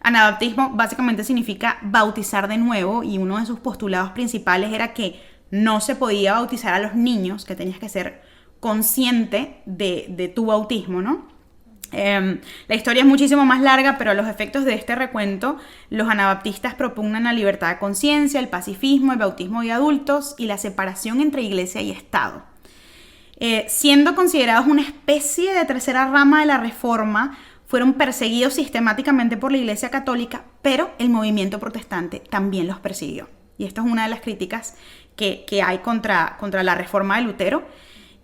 Anabaptismo básicamente significa bautizar de nuevo, y uno de sus postulados principales era que no se podía bautizar a los niños, que tenías que ser consciente de tu bautismo, ¿no? La historia es muchísimo más larga, pero a los efectos de este recuento, los anabaptistas propugnan la libertad de conciencia, el pacifismo, el bautismo de adultos y la separación entre iglesia y Estado. Siendo considerados una especie de tercera rama de la Reforma, fueron perseguidos sistemáticamente por la Iglesia Católica, pero el movimiento protestante también los persiguió. Y esto es una de las críticas que hay contra la Reforma de Lutero.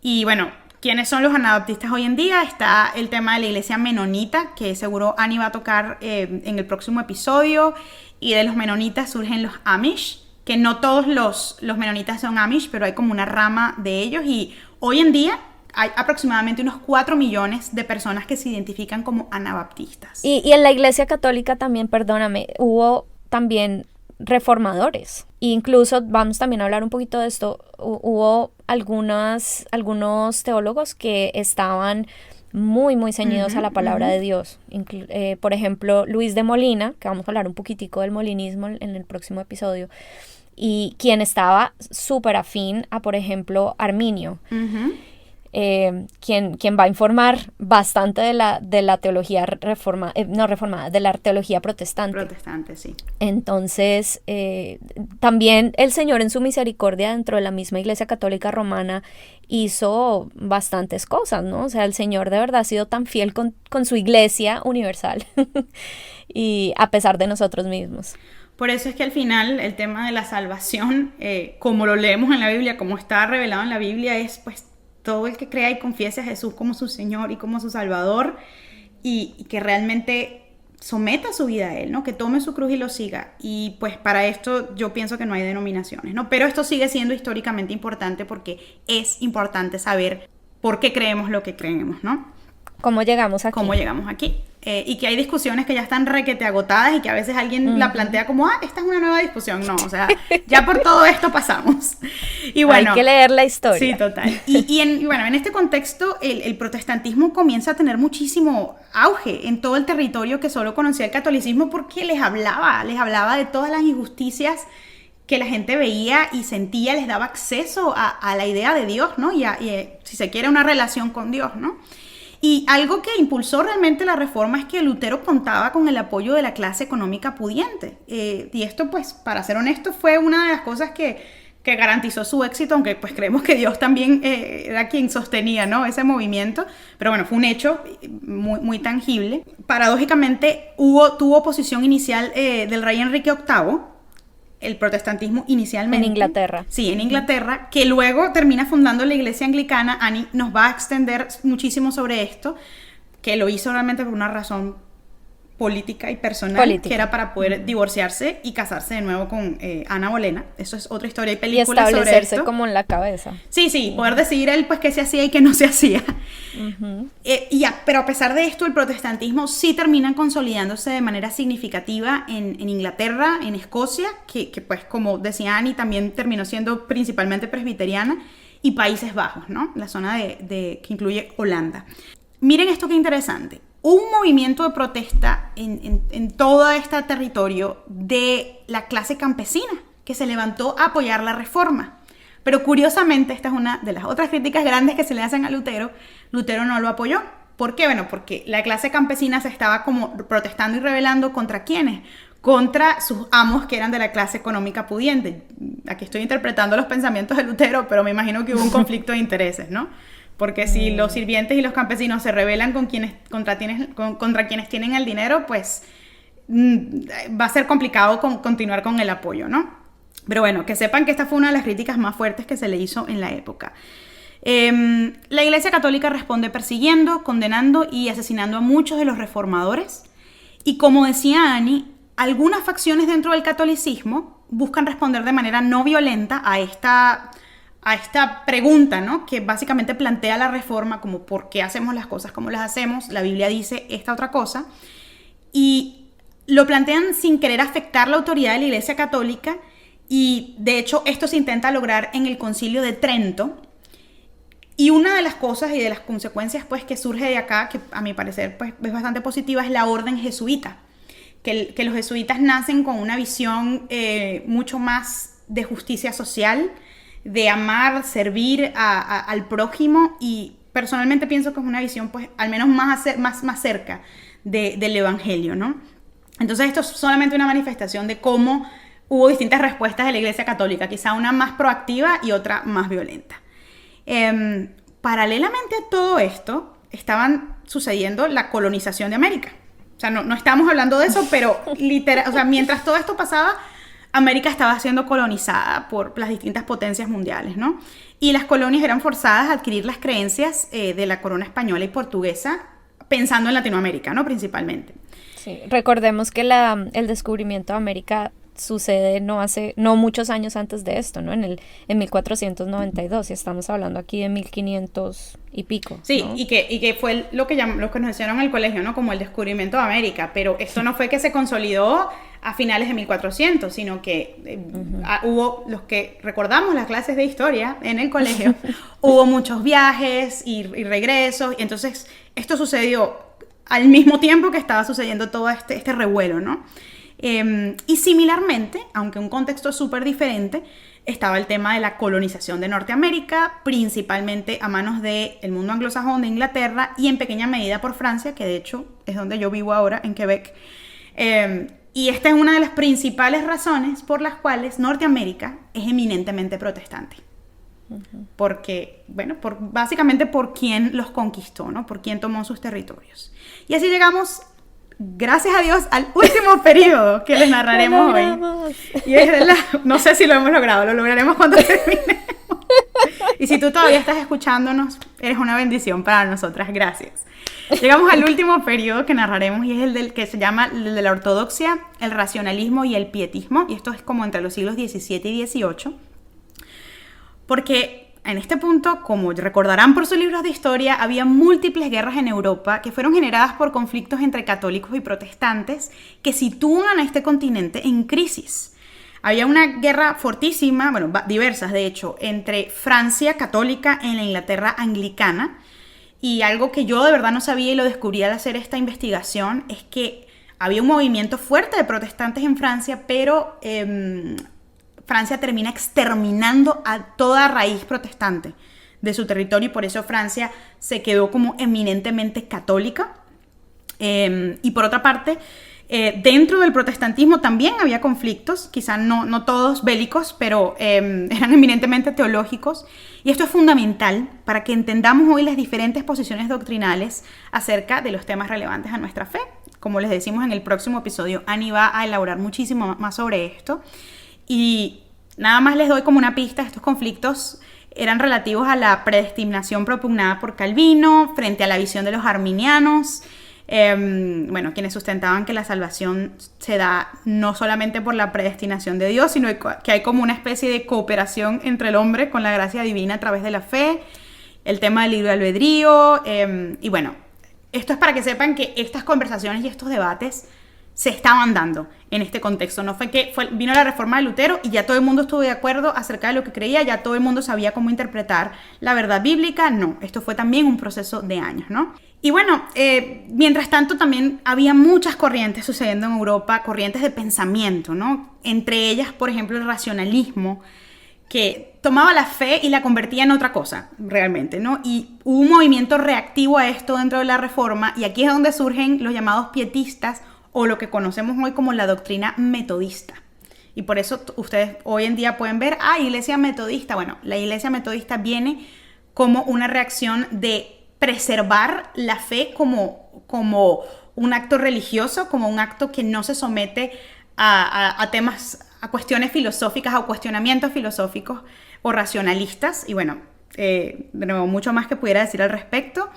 Y bueno, ¿quiénes son los anabaptistas hoy en día? Está el tema de la iglesia menonita, que seguro Ani va a tocar en el próximo episodio. Y de los menonitas surgen los Amish, que no todos los menonitas son Amish, pero hay como una rama de ellos. Y hoy en día hay aproximadamente unos 4 millones de personas que se identifican como anabaptistas. Y en la Iglesia Católica también, perdóname, hubo también reformadores. E incluso vamos también a hablar un poquito de esto. Hubo algunos teólogos que estaban muy, muy ceñidos a la palabra de Dios. Por ejemplo, Luis de Molina, que vamos a hablar un poquitico del molinismo en el próximo episodio, y quien estaba súper afín a, por ejemplo, Arminio. Quien va a informar bastante de la teología de la teología protestante. Protestante, sí. Entonces, también el Señor en su misericordia dentro de la misma Iglesia Católica Romana hizo bastantes cosas, ¿no? O sea, el Señor de verdad ha sido tan fiel con su Iglesia universal y a pesar de nosotros mismos. Por eso es que al final el tema de la salvación, como lo leemos en la Biblia, como está revelado en la Biblia, es pues todo el que crea y confiese a Jesús como su Señor y como su Salvador, y que realmente someta su vida a Él, ¿no? Que tome su cruz y lo siga. Y pues para esto yo pienso que no hay denominaciones, ¿no? Pero esto sigue siendo históricamente importante porque es importante saber por qué creemos lo que creemos, ¿no? ¿Cómo llegamos aquí? ¿Cómo llegamos aquí? y que hay discusiones que ya están requete agotadas y que a veces alguien la plantea como, esta es una nueva discusión. No, o sea, ya por todo esto pasamos. Y bueno, hay que leer la historia. Sí, total. Y bueno, en este contexto, el protestantismo comienza a tener muchísimo auge en todo el territorio que solo conocía el catolicismo, porque les hablaba de todas las injusticias que la gente veía y sentía, les daba acceso a la idea de Dios, ¿no? Y si se quiere, una relación con Dios, ¿no? Y algo que impulsó realmente la reforma es que Lutero contaba con el apoyo de la clase económica pudiente. Y esto, pues, para ser honesto, fue una de las cosas que garantizó su éxito, aunque pues creemos que Dios también era quien sostenía, ¿no?, ese movimiento. Pero bueno, fue un hecho muy, muy tangible. Paradójicamente, tuvo oposición inicial del rey Enrique VIII, el protestantismo inicialmente. En Inglaterra. Sí, en Inglaterra, que luego termina fundando la iglesia anglicana. Ani nos va a extender muchísimo sobre esto, que lo hizo realmente por una razón política y personal, que era para poder divorciarse y casarse de nuevo con Ana Bolena. Eso es otra historia y película sobre esto. Y establecerse como en la cabeza. Sí, poder decidir él pues qué se hacía y qué no se hacía. Pero a pesar de esto, el protestantismo sí termina consolidándose de manera significativa en Inglaterra, en Escocia, que pues como decía Ani, también terminó siendo principalmente presbiteriana, y Países Bajos, ¿no? La zona que incluye Holanda. Miren esto qué interesante. Hubo un movimiento de protesta en todo este territorio de la clase campesina que se levantó a apoyar la reforma. Pero curiosamente, esta es una de las otras críticas grandes que se le hacen a Lutero. Lutero no lo apoyó. ¿Por qué? Bueno, porque la clase campesina se estaba como protestando y rebelando ¿contra quiénes? Contra sus amos, que eran de la clase económica pudiente. Aquí estoy interpretando los pensamientos de Lutero, pero me imagino que hubo un conflicto de intereses, ¿no? Porque si los sirvientes y los campesinos se rebelan contra quienes tienen el dinero, pues va a ser complicado continuar con el apoyo, ¿no? Pero bueno, que sepan que esta fue una de las críticas más fuertes que se le hizo en la época. La Iglesia Católica responde persiguiendo, condenando y asesinando a muchos de los reformadores. Y como decía Ani, algunas facciones dentro del catolicismo buscan responder de manera no violenta a esta pregunta, ¿no?, que básicamente plantea la reforma como ¿por qué hacemos las cosas como las hacemos? La Biblia dice esta otra cosa. Y lo plantean sin querer afectar la autoridad de la Iglesia Católica, y de hecho esto se intenta lograr en el Concilio de Trento. Y una de las cosas y de las consecuencias pues que surge de acá, que a mi parecer pues es bastante positiva, es la orden jesuita. Que los jesuitas nacen con una visión mucho más de justicia social, de amar, servir al prójimo, y personalmente pienso que es una visión pues al menos más cerca del evangelio, ¿no? Entonces esto es solamente una manifestación de cómo hubo distintas respuestas de la Iglesia Católica, quizá una más proactiva y otra más violenta. Paralelamente a todo esto estaban sucediendo la colonización de América. O sea, no estamos hablando de eso, pero literal, o sea, mientras todo esto pasaba, América estaba siendo colonizada por las distintas potencias mundiales, ¿no? Y las colonias eran forzadas a adquirir las creencias de la corona española y portuguesa, pensando en Latinoamérica, ¿no?, principalmente. Sí, recordemos que el descubrimiento de América sucede no muchos años antes de esto, ¿no? En 1492, y estamos hablando aquí de 1500 y pico, ¿no? Sí, y que fue lo que nos enseñaron en el colegio, ¿no?, como el descubrimiento de América, pero esto no fue que se consolidó a finales de 1400, sino que hubo, los que recordamos las clases de historia en el colegio, hubo muchos viajes y regresos, y entonces esto sucedió al mismo tiempo que estaba sucediendo todo este revuelo, ¿no? Y similarmente, aunque en un contexto súper diferente, estaba el tema de la colonización de Norteamérica, principalmente a manos del mundo anglosajón de Inglaterra y en pequeña medida por Francia, que de hecho es donde yo vivo ahora, en Quebec. Y esta es una de las principales razones por las cuales Norteamérica es eminentemente protestante. Porque, bueno, básicamente por quien los conquistó, ¿no? Por quien tomó sus territorios. Y así llegamos, gracias a Dios, al último periodo que les narraremos hoy. Y no sé si lo hemos logrado, lo lograremos cuando terminemos. Y si tú todavía estás escuchándonos, eres una bendición para nosotras, gracias. Llegamos al último periodo que narraremos, y es el del que se llama el de la ortodoxia, el racionalismo y el pietismo, y esto es como entre los siglos XVII y XVIII, porque en este punto, como recordarán por sus libros de historia, había múltiples guerras en Europa que fueron generadas por conflictos entre católicos y protestantes que sitúan a este continente en crisis. Había una guerra fortísima, bueno, diversas de hecho, entre Francia católica y la Inglaterra anglicana. Y algo que yo de verdad no sabía y lo descubrí al hacer esta investigación es que había un movimiento fuerte de protestantes en Francia, pero Francia termina exterminando a toda raíz protestante de su territorio y por eso Francia se quedó como eminentemente católica. Y por otra parte, dentro del protestantismo también había conflictos, quizás no todos bélicos, pero eran eminentemente teológicos. Y esto es fundamental para que entendamos hoy las diferentes posiciones doctrinales acerca de los temas relevantes a nuestra fe. Como les decimos en el próximo episodio, Ani va a elaborar muchísimo más sobre esto. Y nada más les doy como una pista, estos conflictos eran relativos a la predestinación propugnada por Calvino frente a la visión de los arminianos, quienes sustentaban que la salvación se da no solamente por la predestinación de Dios, sino que hay como una especie de cooperación entre el hombre con la gracia divina a través de la fe, el tema del libre albedrío, y bueno, esto es para que sepan que estas conversaciones y estos debates se estaban dando en este contexto. No fue que vino la reforma de Lutero y ya todo el mundo estuvo de acuerdo acerca de lo que creía, ya todo el mundo sabía cómo interpretar la verdad bíblica. No, esto fue también un proceso de años, ¿no? Y bueno, mientras tanto también había muchas corrientes sucediendo en Europa, corrientes de pensamiento, ¿no? Entre ellas, por ejemplo, el racionalismo, que tomaba la fe y la convertía en otra cosa, realmente, ¿no? Y hubo un movimiento reactivo a esto dentro de la Reforma, y aquí es donde surgen los llamados pietistas, o lo que conocemos hoy como la doctrina metodista. Y por eso ustedes hoy en día pueden ver, iglesia metodista. Bueno, la iglesia metodista viene como una reacción de preservar la fe como un acto religioso, como un acto que no se somete a temas, a cuestiones filosóficas, a cuestionamientos filosóficos o racionalistas. Y bueno, de nuevo, mucho más que pudiera decir al respecto.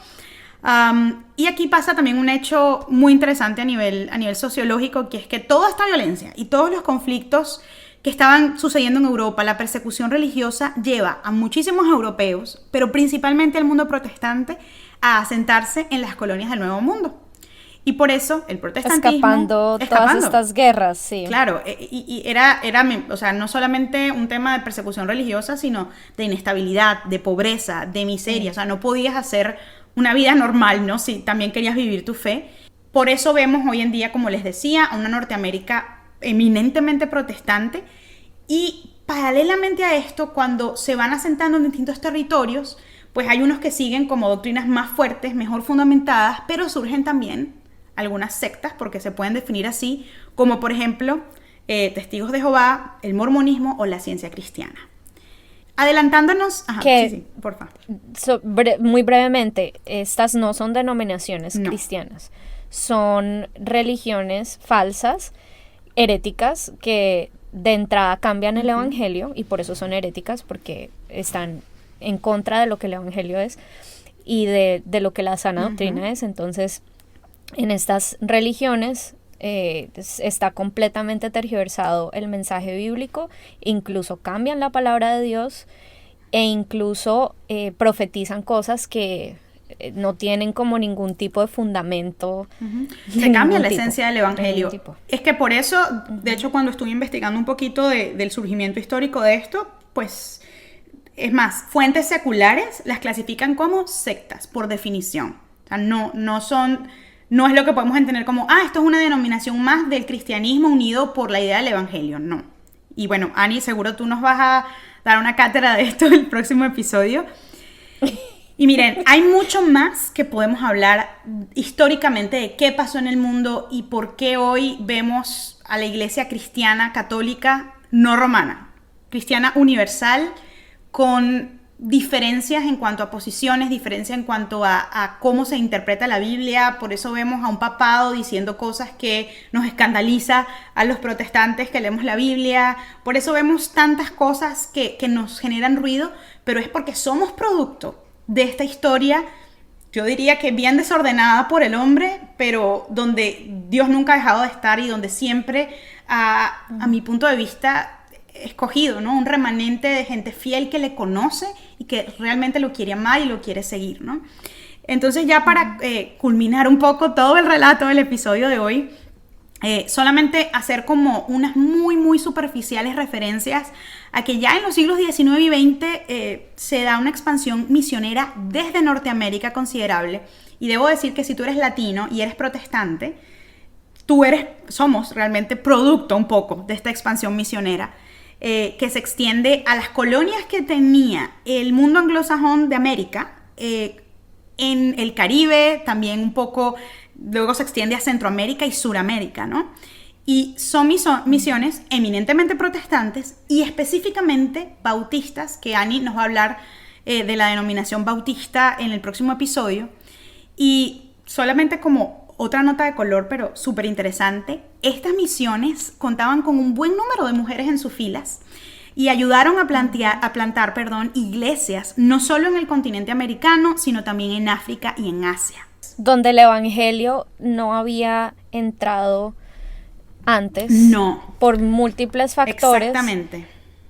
Y aquí pasa también un hecho muy interesante a nivel sociológico, que es que toda esta violencia y todos los conflictos que estaban sucediendo en Europa, la persecución religiosa, lleva a muchísimos europeos, pero principalmente al mundo protestante, a asentarse en las colonias del Nuevo Mundo. Y por eso el protestantismo... Escapando todas estas guerras, sí. Claro, y era, o sea, no solamente un tema de persecución religiosa, sino de inestabilidad, de pobreza, de miseria. O sea, no podías hacer una vida normal, ¿no? Si también querías vivir tu fe. Por eso vemos hoy en día, como les decía, a una Norteamérica eminentemente protestante, y paralelamente a esto, cuando se van asentando en distintos territorios, pues hay unos que siguen como doctrinas más fuertes, mejor fundamentadas, pero surgen también algunas sectas, porque se pueden definir así, como por ejemplo Testigos de Jehová, el mormonismo o la ciencia cristiana. Adelantándonos, sí, por favor. Muy brevemente, estas no son denominaciones cristianas, son religiones falsas, heréticas, que de entrada cambian el evangelio, y por eso son heréticas, porque están en contra de lo que el evangelio es y de lo que la sana doctrina es. Entonces, en estas religiones está completamente tergiversado el mensaje bíblico, incluso cambian la palabra de Dios e incluso profetizan cosas que no tienen como ningún tipo de fundamento. Se cambia la esencia del evangelio. Es que por eso, de hecho, cuando estuve investigando un poquito del surgimiento histórico de esto, pues es más, fuentes seculares las clasifican como sectas, por definición. O sea, no es lo que podemos entender como, esto es una denominación más del cristianismo unido por la idea del evangelio. No. Y bueno, Ani, seguro tú nos vas a dar una cátedra de esto en el próximo episodio. Y miren, hay mucho más que podemos hablar históricamente de qué pasó en el mundo y por qué hoy vemos a la iglesia cristiana católica, no romana, cristiana universal, con diferencias en cuanto a posiciones, diferencias en cuanto a cómo se interpreta la Biblia. Por eso vemos a un papado diciendo cosas que nos escandaliza a los protestantes que leemos la Biblia. Por eso vemos tantas cosas que nos generan ruido, pero es porque somos producto de esta historia, yo diría que bien desordenada por el hombre, pero donde Dios nunca ha dejado de estar y donde siempre, a mi punto de vista, escogido, ¿no? Un remanente de gente fiel que le conoce y que realmente lo quiere amar y lo quiere seguir, ¿no? Entonces ya para culminar un poco todo el relato del episodio de hoy, solamente hacer como unas muy, muy superficiales referencias a que ya en los siglos XIX y XX se da una expansión misionera desde Norteamérica considerable. Y debo decir que si tú eres latino y eres protestante, somos realmente producto un poco de esta expansión misionera que se extiende a las colonias que tenía el mundo anglosajón de América, en el Caribe, también un poco, luego se extiende a Centroamérica y Suramérica, ¿no? Y son misiones eminentemente protestantes y específicamente bautistas, que Ani nos va a hablar de la denominación bautista en el próximo episodio. Y solamente como otra nota de color, pero súper interesante, estas misiones contaban con un buen número de mujeres en sus filas y ayudaron a plantar iglesias, no solo en el continente americano, sino también en África y en Asia. Donde el evangelio no había entrado antes. No. Por múltiples factores. Exactamente.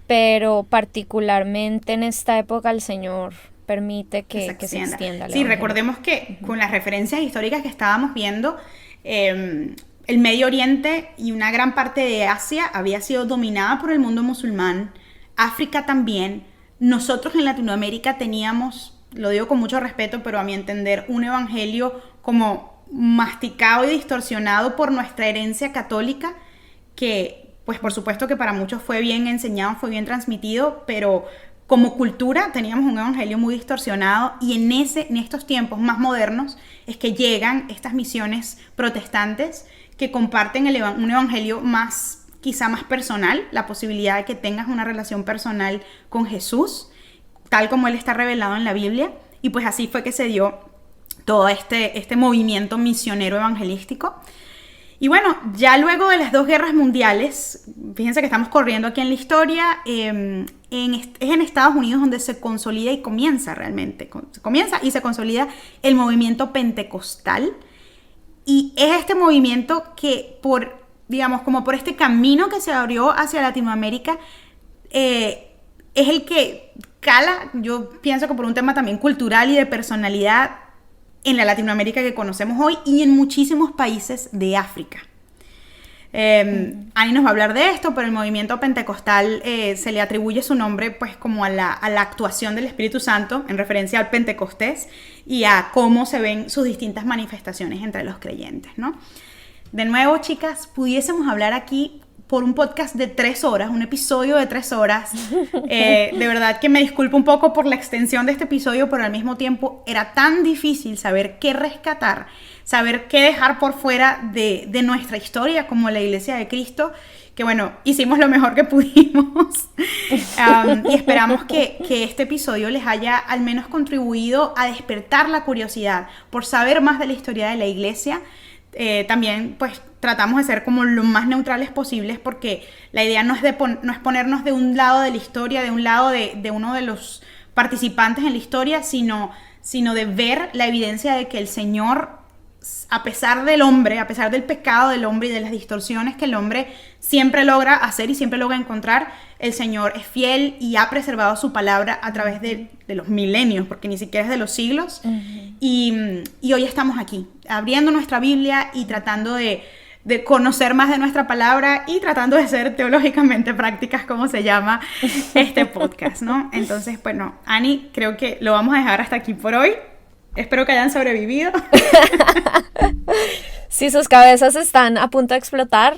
Pero particularmente en esta época el Señor permite que se extienda el evangelio. Sí, recordemos que con las referencias históricas que estábamos viendo, el Medio Oriente y una gran parte de Asia había sido dominada por el mundo musulmán, África también. Nosotros en Latinoamérica teníamos, lo digo con mucho respeto, pero a mi entender, un evangelio como masticado y distorsionado por nuestra herencia católica, que pues por supuesto que para muchos fue bien enseñado, fue bien transmitido, pero como cultura teníamos un evangelio muy distorsionado, y en estos tiempos más modernos es que llegan estas misiones protestantes que comparten un evangelio quizá más personal, la posibilidad de que tengas una relación personal con Jesús, tal como Él está revelado en la Biblia. Y pues así fue que se dio todo este movimiento misionero evangelístico. Y bueno, ya luego de las 2 guerras mundiales, fíjense que estamos corriendo aquí en la historia, es en Estados Unidos donde se consolida y comienza y se consolida el movimiento pentecostal. Y es este movimiento que por este camino que se abrió hacia Latinoamérica, es el que cala, yo pienso que por un tema también cultural y de personalidad, en la Latinoamérica que conocemos hoy y en muchísimos países de África. Ani nos va a hablar de esto, pero el movimiento pentecostal se le atribuye su nombre pues como a la actuación del Espíritu Santo, en referencia al Pentecostés y a cómo se ven sus distintas manifestaciones entre los creyentes, ¿no? De nuevo, chicas, pudiésemos hablar aquí por un podcast de 3 horas, un episodio de 3 horas. De verdad que me disculpo un poco por la extensión de este episodio, pero al mismo tiempo era tan difícil saber qué rescatar, saber qué dejar por fuera de nuestra historia como la Iglesia de Cristo, que bueno, hicimos lo mejor que pudimos. Y esperamos que este episodio les haya al menos contribuido a despertar la curiosidad por saber más de la historia de la Iglesia. También pues tratamos de ser como lo más neutrales posibles, porque la idea no es ponernos de un lado de la historia, de un lado de uno de los participantes en la historia, sino de ver la evidencia de que el Señor, a pesar del hombre, a pesar del pecado del hombre y de las distorsiones que el hombre siempre logra hacer y siempre logra encontrar, el Señor es fiel y ha preservado su palabra a través de los milenios, porque ni siquiera es de los siglos. Uh-huh. Y hoy estamos aquí, abriendo nuestra Biblia y tratando de conocer más de nuestra palabra y tratando de ser teológicamente prácticas, como se llama este podcast, ¿no? Entonces, bueno, Ani, creo que lo vamos a dejar hasta aquí por hoy. Espero que hayan sobrevivido. Si sus cabezas están a punto de explotar,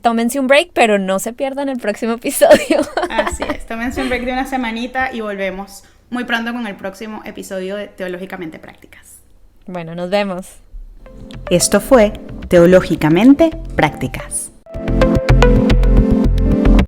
tómense un break, pero no se pierdan el próximo episodio. Así es, tómense un break de una semanita y volvemos muy pronto con el próximo episodio de Teológicamente Prácticas. Bueno, nos vemos. Esto fue Teológicamente Prácticas.